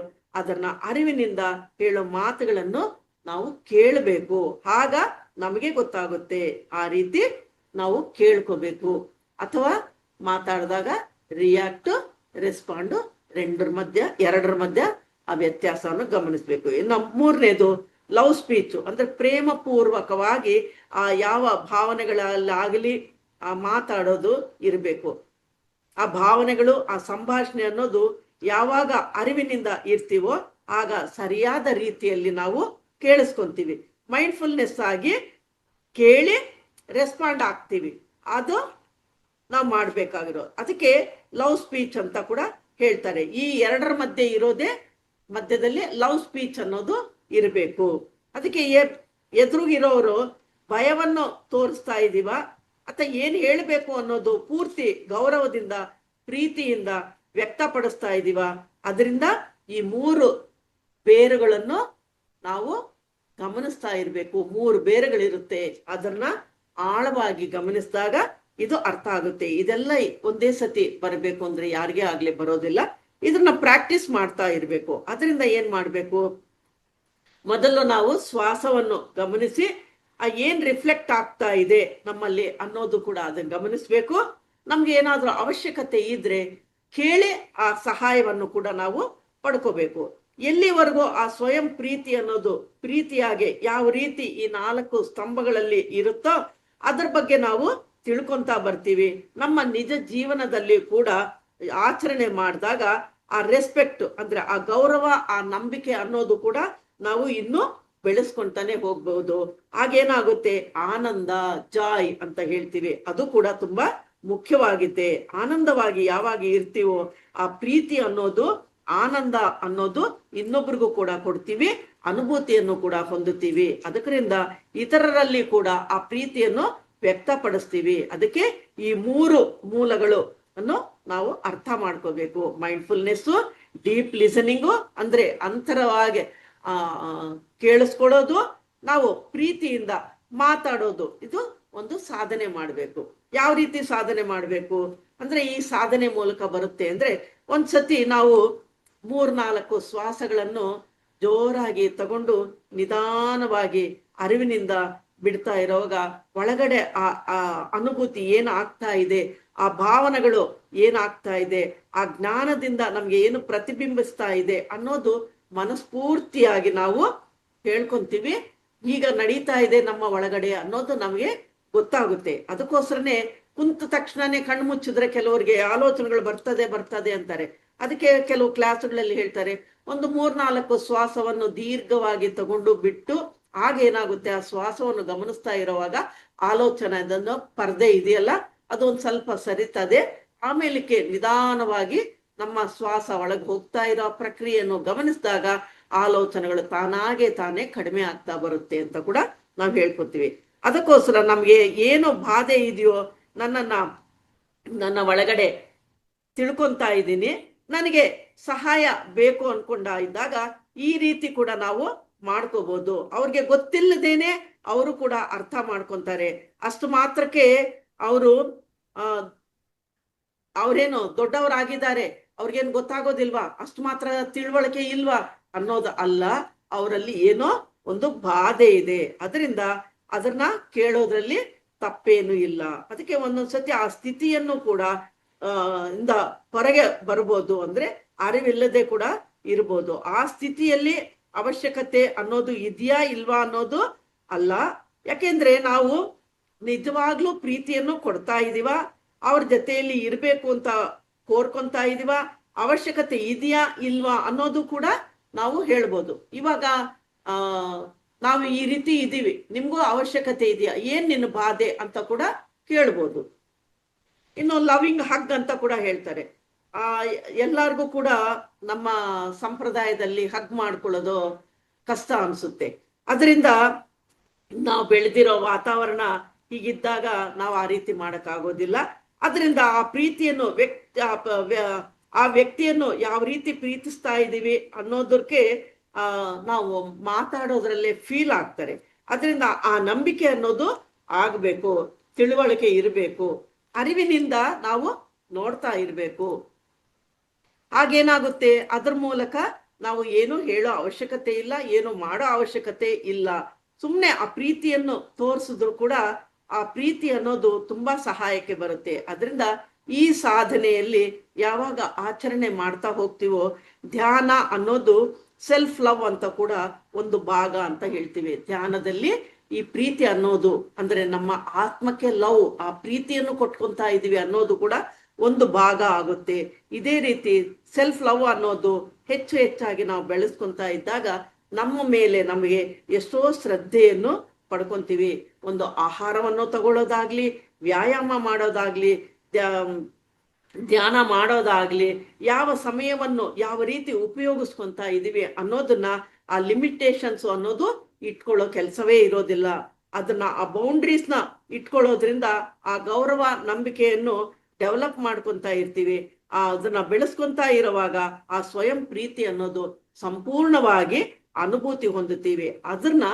ಅದನ್ನ ಅರಿವಿನಿಂದ ಹೇಳೋ ಮಾತುಗಳನ್ನು ನಾವು ಕೇಳಬೇಕು. ಆಗ ನಮಗೆ ಗೊತ್ತಾಗುತ್ತೆ. ಆ ರೀತಿ ನಾವು ಕೇಳ್ಕೋಬೇಕು. ಅಥವಾ ಮಾತಾಡಿದಾಗ ರಿಯಾಕ್ಟ್, ರೆಸ್ಪಾಂಡ್ ಎರಡರ ಮಧ್ಯ ಆ ವ್ಯತ್ಯಾಸವನ್ನು ಗಮನಿಸ್ಬೇಕು. ಇನ್ನು ಮೂರನೇದು ಲವ್ ಸ್ಪೀಚ್, ಅಂದ್ರೆ ಪ್ರೇಮ ಪೂರ್ವಕವಾಗಿ ಆ ಯಾವ ಭಾವನೆಗಳಲ್ಲಾಗಲಿ ಆ ಮಾತಾಡೋದು ಇರಬೇಕು. ಆ ಭಾವನೆಗಳು, ಆ ಸಂಭಾಷಣೆ ಅನ್ನೋದು ಯಾವಾಗ ಅರಿವಿನಿಂದ ಇರ್ತೀವೋ ಆಗ ಸರಿಯಾದ ರೀತಿಯಲ್ಲಿ ನಾವು ಕೇಳಿಸ್ಕೊಂತೀವಿ. ಮೈಂಡ್ಫುಲ್ನೆಸ್ ಆಗಿ ಕೇಳಿ ರೆಸ್ಪಾಂಡ್ ಆಗ್ತೀವಿ. ಅದು ನಾವು ಮಾಡ್ಬೇಕಾಗಿರೋದು. ಅದಕ್ಕೆ ಲವ್ ಸ್ಪೀಚ್ ಅಂತ ಕೂಡ ಹೇಳ್ತಾರೆ. ಈ ಎರಡರ ಮಧ್ಯದಲ್ಲಿ ಲವ್ ಸ್ಪೀಚ್ ಅನ್ನೋದು ಇರಬೇಕು. ಅದಕ್ಕೆ ಎದುರುಗಿರೋರು ಭಯವನ್ನು ತೋರಿಸ್ತಾ ಇದೀವ ಅಥವಾ ಏನ್ ಹೇಳ್ಬೇಕು ಅನ್ನೋದು ಪೂರ್ತಿ ಗೌರವದಿಂದ, ಪ್ರೀತಿಯಿಂದ ವ್ಯಕ್ತಪಡಿಸ್ತಾ ಇದೀವ. ಅದರಿಂದ ಈ 3 ಬೇರುಗಳನ್ನು ನಾವು ಗಮನಿಸ್ತಾ ಇರ್ಬೇಕು. 3 ಬೇರುಗಳಿರುತ್ತೆ, ಅದನ್ನ ಆಳವಾಗಿ ಗಮನಿಸಿದಾಗ ಇದು ಅರ್ಥ ಆಗುತ್ತೆ. ಇದೆಲ್ಲ ಒಂದೇ ಸತಿ ಬರಬೇಕು ಅಂದ್ರೆ ಯಾರಿಗೇ ಆಗ್ಲಿ ಬರೋದಿಲ್ಲ. ಇದನ್ನ ಪ್ರಾಕ್ಟೀಸ್ ಮಾಡ್ತಾ ಇರ್ಬೇಕು. ಅದರಿಂದ ಏನ್ ಮಾಡ್ಬೇಕು, ಮೊದಲು ನಾವು ಶ್ವಾಸವನ್ನು ಗಮನಿಸಿ ಏನ್ ರಿಫ್ಲೆಕ್ಟ್ ಆಗ್ತಾ ಇದೆ ನಮ್ಮಲ್ಲಿ ಅನ್ನೋದು ಕೂಡ ಅದನ್ನ ಗಮನಿಸ್ಬೇಕು. ನಮ್ಗೆ ಏನಾದ್ರೂ ಅವಶ್ಯಕತೆ ಇದ್ರೆ ಕೇಳಿ ಆ ಸಹಾಯವನ್ನು ಕೂಡ ನಾವು ಪಡ್ಕೋಬೇಕು. ಎಲ್ಲಿವರೆಗೂ ಆ ಸ್ವಯಂ ಪ್ರೀತಿ ಅನ್ನೋದು ಪ್ರೀತಿಯಾಗಿ ಯಾವ ರೀತಿ ಈ 4 ಸ್ತಂಭಗಳಲ್ಲಿ ಇರುತ್ತೋ ಅದ್ರ ಬಗ್ಗೆ ನಾವು ತಿಳ್ಕೊಂತಾ ಬರ್ತೀವಿ. ನಮ್ಮ ನಿಜ ಜೀವನದಲ್ಲಿ ಕೂಡ ಆಚರಣೆ ಮಾಡಿದಾಗ ಆ ರೆಸ್ಪೆಕ್ಟ್ ಅಂದ್ರೆ ಆ ಗೌರವ, ಆ ನಂಬಿಕೆ ಅನ್ನೋದು ಕೂಡ ನಾವು ಇನ್ನು ಬೆಳೆಸ್ಕೊಂತಾನೆ ಹೋಗ್ಬಹುದು. ಆಗೇನಾಗುತ್ತೆ, ಆನಂದ, ಜಾಯ್ ಅಂತ ಹೇಳ್ತೀವಿ, ಅದು ಕೂಡ ತುಂಬಾ ಮುಖ್ಯವಾಗಿದೆ. ಆನಂದವಾಗಿ ಯಾವಾಗ ಇರ್ತೀವೋ ಆ ಪ್ರೀತಿ ಅನ್ನೋದು, ಆನಂದ ಅನ್ನೋದು ಇನ್ನೊಬ್ರಿಗೂ ಕೂಡ ಕೊಡ್ತೀವಿ, ಅನುಭೂತಿಯನ್ನು ಕೂಡ ಹೊಂದುತ್ತೀವಿ. ಅದಕ್ರಿಂದ ಇತರರಲ್ಲಿ ಕೂಡ ಆ ಪ್ರೀತಿಯನ್ನು ವ್ಯಕ್ತಪಡಿಸ್ತೀವಿ. ಅದಕ್ಕೆ ಈ 3 ಮೂಲಗಳು ಅನ್ನು ನಾವು ಅರ್ಥ ಮಾಡ್ಕೋಬೇಕು. ಮೈಂಡ್ಫುಲ್ನೆಸ್, ಡೀಪ್ ಲಿಸನಿಂಗು ಅಂದ್ರೆ ಅಂತರವಾಗಿ ಕೇಳಿಸ್ಕೊಳ್ಳೋದು, ನಾವು ಪ್ರೀತಿಯಿಂದ ಮಾತಾಡೋದು, ಇದು ಒಂದು ಸಾಧನೆ ಮಾಡಬೇಕು. ಯಾವ ರೀತಿ ಸಾಧನೆ ಮಾಡಬೇಕು ಅಂದ್ರೆ ಈ ಸಾಧನೆ ಮೂಲಕ ಬರುತ್ತೆ ಅಂದ್ರೆ ಒಂದ್ಸತಿ ನಾವು 3-4 ಶ್ವಾಸಗಳನ್ನು ಜೋರಾಗಿ ತಗೊಂಡು ನಿಧಾನವಾಗಿ ಅರಿವಿನಿಂದ ಬಿಡ್ತಾ ಇರೋವಾಗ ಒಳಗಡೆ ಆ ಅನುಭೂತಿ ಏನಾಗ್ತಾ ಇದೆ, ಆ ಭಾವನೆಗಳು ಏನಾಗ್ತಾ ಇದೆ, ಆ ಜ್ಞಾನದಿಂದ ನಮ್ಗೆ ಏನು ಪ್ರತಿಬಿಂಬಿಸ್ತಾ ಇದೆ ಅನ್ನೋದು ಮನಸ್ಫೂರ್ತಿಯಾಗಿ ನಾವು ಹೇಳ್ಕೊಂತೀವಿ. ಈಗ ನಡೀತಾ ಇದೆ ನಮ್ಮ ಒಳಗಡೆ ಅನ್ನೋದು ನಮಗೆ ಗೊತ್ತಾಗುತ್ತೆ. ಅದಕ್ಕೋಸ್ಕರನೇ ಕುಂತ ತಕ್ಷಣನೇ ಕಣ್ಣು ಮುಚ್ಚಿದ್ರೆ ಕೆಲವರಿಗೆ ಆಲೋಚನೆಗಳು ಬರ್ತದೆ ಅಂತಾರೆ. ಅದಕ್ಕೆ ಕೆಲವು ಕ್ಲಾಸ್ಗಳಲ್ಲಿ ಹೇಳ್ತಾರೆ, ಒಂದು 3-4 ಶ್ವಾಸವನ್ನು ದೀರ್ಘವಾಗಿ ತಗೊಂಡು ಬಿಟ್ಟು ಆಗೇನಾಗುತ್ತೆ, ಆ ಶ್ವಾಸವನ್ನು ಗಮನಿಸ್ತಾ ಇರುವಾಗ ಆಲೋಚನೆ ಅದನ್ನು ಪರ್ದೆ ಇದೆಯಲ್ಲ ಅದು ಒಂದ್ ಸ್ವಲ್ಪ ಸರಿತದೆ. ಆಮೇಲಕ್ಕೆ ನಿಧಾನವಾಗಿ ನಮ್ಮ ಶ್ವಾಸ ಒಳಗೆ ಹೋಗ್ತಾ ಇರೋ ಪ್ರಕ್ರಿಯೆಯನ್ನು ಗಮನಿಸಿದಾಗ ಆಲೋಚನೆಗಳು ತಾನೇ ಕಡಿಮೆ ಆಗ್ತಾ ಬರುತ್ತೆ ಅಂತ ಕೂಡ ನಾವು ಹೇಳ್ಕೊತೀವಿ. ಅದಕ್ಕೋಸ್ಕರ ನಮ್ಗೆ ಏನು ಬಾಧೆ ಇದೆಯೋ, ನನ್ನ ಒಳಗಡೆ ತಿಳ್ಕೊಂತಾ ಇದ್ದೀನಿ, ನನಗೆ ಸಹಾಯ ಬೇಕು ಇದ್ದಾಗ ಈ ರೀತಿ ಕೂಡ ನಾವು ಮಾಡ್ಕೋಬಹುದು. ಅವ್ರಿಗೆ ಗೊತ್ತಿಲ್ಲದೇನೆ ಅವರು ಕೂಡ ಅರ್ಥ ಮಾಡ್ಕೊಂತಾರೆ. ಅಷ್ಟು ಮಾತ್ರಕ್ಕೆ ಅವ್ರೇನು ದೊಡ್ಡವರಾಗಿದ್ದಾರೆ, ಅವ್ರಿಗೇನು ಗೊತ್ತಾಗೋದಿಲ್ವಾ, ಅಷ್ಟು ಮಾತ್ರ ತಿಳುವಳಿಕೆ ಇಲ್ವಾ ಅನ್ನೋದು ಅಲ್ಲ. ಅವರಲ್ಲಿ ಏನೋ ಒಂದು ಬಾಧೆ ಇದೆ, ಅದರಿಂದ ಅದನ್ನ ಕೇಳೋದ್ರಲ್ಲಿ ತಪ್ಪೇನು ಇಲ್ಲ. ಅದಕ್ಕೆ ಒಂದೊಂದ್ಸತಿ ಆ ಸ್ಥಿತಿಯನ್ನು ಕೂಡ ಇಂದ ಹೊರಗೆ ಬರ್ಬೋದು, ಅಂದ್ರೆ ಅರಿವಿಲ್ಲದೆ ಕೂಡ ಇರ್ಬೋದು. ಆ ಸ್ಥಿತಿಯಲ್ಲಿ ಅವಶ್ಯಕತೆ ಅನ್ನೋದು ಇದೆಯಾ ಇಲ್ವಾ ಅನ್ನೋದು ಅಲ್ಲ. ಯಾಕೆಂದ್ರೆ ನಾವು ನಿಜವಾಗ್ಲೂ ಪ್ರೀತಿಯನ್ನು ಕೊಡ್ತಾ ಇದೀವ, ಅವ್ರ ಜೊತೆಯಲ್ಲಿ ಇರ್ಬೇಕು ಅಂತ ಕೋರ್ಕೊಂತಾ ಇದೀವ, ಅವಶ್ಯಕತೆ ಇದೆಯಾ ಇಲ್ವಾ ಅನ್ನೋದು ಕೂಡ ನಾವು ಹೇಳ್ಬೋದು. ಇವಾಗ ನಾವು ಈ ರೀತಿ ಇದೀವಿ, ನಿಮ್ಗೂ ಅವಶ್ಯಕತೆ ಇದೆಯಾ, ಏನ್ ನಿನ್ನ ಬಾಧೆ ಅಂತ ಕೂಡ ಕೇಳ್ಬೋದು. ಇನ್ನು ಲವಿಂಗ್ ಹಗ್ ಅಂತ ಕೂಡ ಹೇಳ್ತಾರೆ. ಎಲ್ಲಾರ್ಗೂ ಕೂಡ ನಮ್ಮ ಸಂಪ್ರದಾಯದಲ್ಲಿ ಹಗ್ ಮಾಡ್ಕೊಳ್ಳೋದು ಕಷ್ಟ ಅನ್ಸುತ್ತೆ. ಅದರಿಂದ ನಾವು ಬೆಳೆದಿರೋ ವಾತಾವರಣ ಹೀಗಿದ್ದಾಗ ನಾವು ಆ ರೀತಿ ಮಾಡಕ್ಕಾಗೋದಿಲ್ಲ. ಅದರಿಂದ ಆ ಪ್ರೀತಿಯನ್ನು ಆ ವ್ಯಕ್ತಿಯನ್ನು ಯಾವ ರೀತಿ ಪ್ರೀತಿಸ್ತಾ ಇದ್ದೀವಿ ಅನ್ನೋದಕ್ಕೆ ನಾವು ಮಾತಾಡೋದ್ರಲ್ಲೇ ಫೀಲ್ ಆಗ್ತಾರೆ. ಅದರಿಂದ ಆ ನಂಬಿಕೆ ಅನ್ನೋದು ಆಗ್ಬೇಕು, ತಿಳುವಳಿಕೆ ಇರಬೇಕು, ಅರಿವಿನಿಂದ ನಾವು ನೋಡ್ತಾ ಇರ್ಬೇಕು. ಹಾಗೇನಾಗುತ್ತೆ, ಅದ್ರ ಮೂಲಕ ನಾವು ಏನು ಹೇಳೋ ಅವಶ್ಯಕತೆ ಇಲ್ಲ, ಏನು ಮಾಡೋ ಅವಶ್ಯಕತೆ ಇಲ್ಲ. ಸುಮ್ಮನೆ ಆ ಪ್ರೀತಿಯನ್ನು ತೋರಿಸಿದ್ರು ಕೂಡ ಆ ಪ್ರೀತಿ ಅನ್ನೋದು ತುಂಬಾ ಸಹಾಯಕ್ಕೆ ಬರುತ್ತೆ. ಅದರಿಂದ ಈ ಸಾಧನೆಯಲ್ಲಿ ಯಾವಾಗ ಆಚರಣೆ ಮಾಡ್ತಾ ಹೋಗ್ತೀವೋ, ಧ್ಯಾನ ಅನ್ನೋದು ಸೆಲ್ಫ್ ಲವ್ ಅಂತ ಕೂಡ ಒಂದು ಭಾಗ ಅಂತ ಹೇಳ್ತೀವಿ. ಧ್ಯಾನದಲ್ಲಿ ಈ ಪ್ರೀತಿ ಅನ್ನೋದು ಅಂದ್ರೆ ನಮ್ಮ ಆತ್ಮಕ್ಕೆ ಲವ್, ಆ ಪ್ರೀತಿಯನ್ನು ಕೊಟ್ಕೊಂತಾ ಇದೀವಿ ಅನ್ನೋದು ಕೂಡ ಒಂದು ಭಾಗ ಆಗುತ್ತೆ. ಇದೇ ರೀತಿ ಸೆಲ್ಫ್ ಲವ್ ಅನ್ನೋದು ಹೆಚ್ಚು ಹೆಚ್ಚಾಗಿ ನಾವು ಬೆಳೆಸ್ಕೊಂತ ಇದ್ದಾಗ ನಮ್ಮ ಮೇಲೆ ನಮಗೆ ಎಷ್ಟೋ ಶ್ರದ್ಧೆಯನ್ನು ಪಡ್ಕೊಂತೀವಿ. ಒಂದು ಆಹಾರವನ್ನು ತಗೊಳ್ಳೋದಾಗ್ಲಿ, ವ್ಯಾಯಾಮ ಮಾಡೋದಾಗ್ಲಿ, ಧ್ಯಾನ ಮಾಡೋದಾಗ್ಲಿ, ಯಾವ ಸಮಯವನ್ನು ಯಾವ ರೀತಿ ಉಪಯೋಗಿಸ್ಕೊಂತ ಇದೀವಿ ಅನ್ನೋದನ್ನ, ಆ ಲಿಮಿಟೇಷನ್ಸ್ ಅನ್ನೋದು ಇಟ್ಕೊಳ್ಳೋ ಕೆಲಸವೇ ಇರೋದಿಲ್ಲ. ಅದನ್ನ ಆ ಬೌಂಡ್ರೀಸ್ನ ಇಟ್ಕೊಳ್ಳೋದ್ರಿಂದ ಆ ಗೌರವ ನಂಬಿಕೆಯನ್ನು ಡೆವಲಪ್ ಮಾಡ್ಕೊಂತ ಇರ್ತೀವಿ. ಅದನ್ನ ಬೆಳೆಸ್ಕೊಂತ ಇರುವಾಗ ಆ ಸ್ವಯಂ ಪ್ರೀತಿ ಅನ್ನೋದು ಸಂಪೂರ್ಣವಾಗಿ ಅನುಭೂತಿ ಹೊಂದುತ್ತೀವಿ. ಅದನ್ನ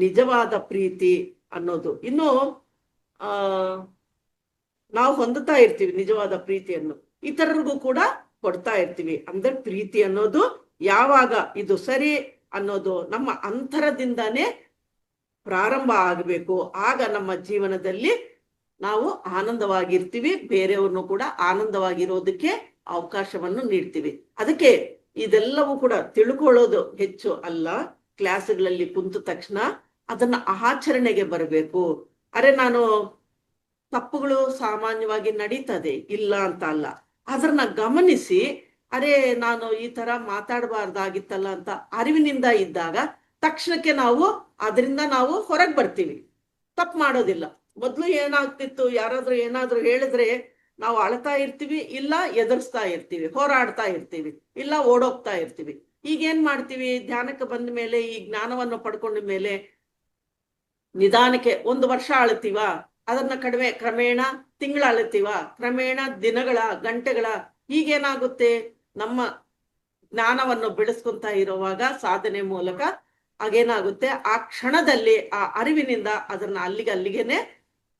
ನಿಜವಾದ ಪ್ರೀತಿ ಅನ್ನೋದು. ಇನ್ನು ನಾವು ಹೊಂದುತ್ತಾ ಇರ್ತೀವಿ ನಿಜವಾದ ಪ್ರೀತಿಯನ್ನು, ಇತರರಿಗೂ ಕೂಡ ಕೊಡ್ತಾ ಇರ್ತೀವಿ. ಅಂದ್ರೆ ಪ್ರೀತಿ ಅನ್ನೋದು ಯಾವಾಗ ಇದು ಸರಿ ಅನ್ನೋದು ನಮ್ಮ ಅಂತರದಿಂದಾನೇ ಪ್ರಾರಂಭ ಆಗಬೇಕು. ಆಗ ನಮ್ಮ ಜೀವನದಲ್ಲಿ ನಾವು ಆನಂದವಾಗಿರ್ತೀವಿ, ಬೇರೆಯವ್ರನ್ನು ಕೂಡ ಆನಂದವಾಗಿರೋದಕ್ಕೆ ಅವಕಾಶವನ್ನು ನೀಡ್ತೀವಿ. ಅದಕ್ಕೆ ಇದೆಲ್ಲವೂ ಕೂಡ ತಿಳ್ಕೊಳ್ಳೋದು ಹೆಚ್ಚು ಅಲ್ಲ, ಕ್ಲಾಸ್ಗಳಲ್ಲಿ ಕುಂತ ತಕ್ಷಣ ಅದನ್ನ ಆಚರಣೆಗೆ ಬರಬೇಕು. ನಾನು ತಪ್ಪುಗಳು ಸಾಮಾನ್ಯವಾಗಿ ನಡೀತದೆ, ಇಲ್ಲ ಅಂತ ಅಲ್ಲ, ಅದನ್ನ ಗಮನಿಸಿ ನಾನು ಈ ತರ ಮಾತಾಡಬಾರ್ದಾಗಿತ್ತಲ್ಲ ಅಂತ ಅರಿವಿನಿಂದ ಇದ್ದಾಗ ತಕ್ಷಣಕ್ಕೆ ನಾವು ಅದರಿಂದ ನಾವು ಹೊರಗೆ ಬರ್ತೀವಿ, ತಪ್ಪು ಮಾಡೋದಿಲ್ಲ. ಮೊದ್ಲು ಏನಾಗ್ತಿತ್ತು, ಯಾರಾದ್ರೂ ಏನಾದ್ರೂ ಹೇಳಿದ್ರೆ ನಾವು ಅಳ್ತಾ ಇರ್ತೀವಿ, ಇಲ್ಲ ಎದುರಿಸ್ತಾ ಇರ್ತೀವಿ, ಹೋರಾಡ್ತಾ ಇರ್ತೀವಿ, ಇಲ್ಲ ಓಡೋಗ್ತಾ ಇರ್ತೀವಿ. ಈಗ ಏನ್ ಮಾಡ್ತೀವಿ, ಧ್ಯಾನಕ್ಕೆ ಬಂದ ಮೇಲೆ, ಈ ಜ್ಞಾನವನ್ನು ಪಡ್ಕೊಂಡ ಮೇಲೆ ನಿಧಾನಕ್ಕೆ 1 ವರ್ಷ ಅಳ್ತೀವ, ಅದನ್ನ ಕ್ರಮೇಣ ತಿಂಗಳ ಅಳ್ತೀವ, ಕ್ರಮೇಣ ದಿನಗಳ, ಗಂಟೆಗಳ, ಈಗೇನಾಗುತ್ತೆ, ನಮ್ಮ ಜ್ಞಾನವನ್ನು ಬೆಳೆಸ್ಕೊಂತ ಇರುವಾಗ ಸಾಧನೆ ಮೂಲಕ ಆಗೇನಾಗುತ್ತೆ, ಆ ಕ್ಷಣದಲ್ಲಿ ಆ ಅರಿವಿನಿಂದ ಅದನ್ನ ಅಲ್ಲಿಗೇನೆ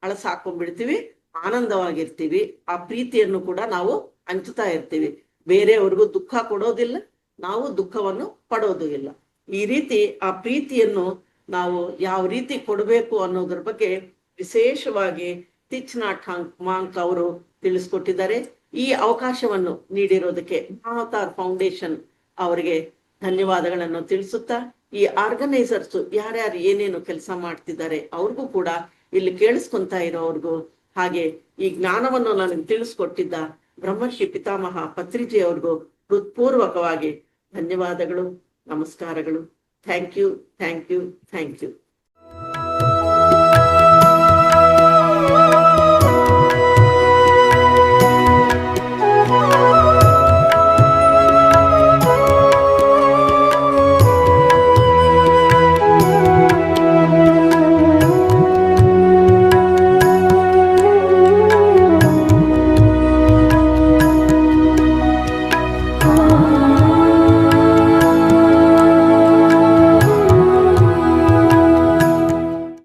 ಅಳಸಾಕೊಂಡ್ಬಿಡ್ತೀವಿ, ಆನಂದವಾಗಿರ್ತೀವಿ. ಆ ಪ್ರೀತಿಯನ್ನು ಕೂಡ ನಾವು ಹಂಚುತ್ತಾ ಇರ್ತೀವಿ. ಬೇರೆಯವ್ರಿಗೂ ದುಃಖ ಕೊಡೋದಿಲ್ಲ, ನಾವು ದುಃಖವನ್ನು ಪಡೋದು ಇಲ್ಲ. ಈ ರೀತಿ ಆ ಪ್ರೀತಿಯನ್ನು ನಾವು ಯಾವ ರೀತಿ ಕೊಡಬೇಕು ಅನ್ನೋದ್ರ ಬಗ್ಗೆ ವಿಶೇಷವಾಗಿ ಥಿಚ್ ನಾಟ್ ಮಾಂಕ್ ಅವರು ತಿಳಿಸ್ಕೊಟ್ಟಿದ್ದಾರೆ. ಈ ಅವಕಾಶವನ್ನು ನೀಡಿರೋದಕ್ಕೆ ಮಹಾವತಾರ್ ಫೌಂಡೇಶನ್ ಅವರಿಗೆ ಧನ್ಯವಾದಗಳನ್ನು ತಿಳಿಸುತ್ತಾ, ಈ ಆರ್ಗನೈಸರ್ಸ್ ಯಾರ್ಯಾರು ಏನೇನು ಕೆಲಸ ಮಾಡ್ತಿದ್ದಾರೆ ಅವ್ರಿಗೂ ಕೂಡ, ಇಲ್ಲಿ ಕೇಳಿಸ್ಕೊಂತ ಇರೋವ್ರಿಗೂ, ಹಾಗೆ ಈ ಜ್ಞಾನವನ್ನು ನನಗೆ ತಿಳಿಸ್ಕೊಟ್ಟಿದ್ದ ಬ್ರಹ್ಮರ್ಷಿ ಪಿತಾಮಹ ಪತ್ರಿಜಿ ಅವ್ರಿಗೂ ಹೃತ್ಪೂರ್ವಕವಾಗಿ ಧನ್ಯವಾದಗಳು, ನಮಸ್ಕಾರಗಳು. Thank you, thank you, thank you.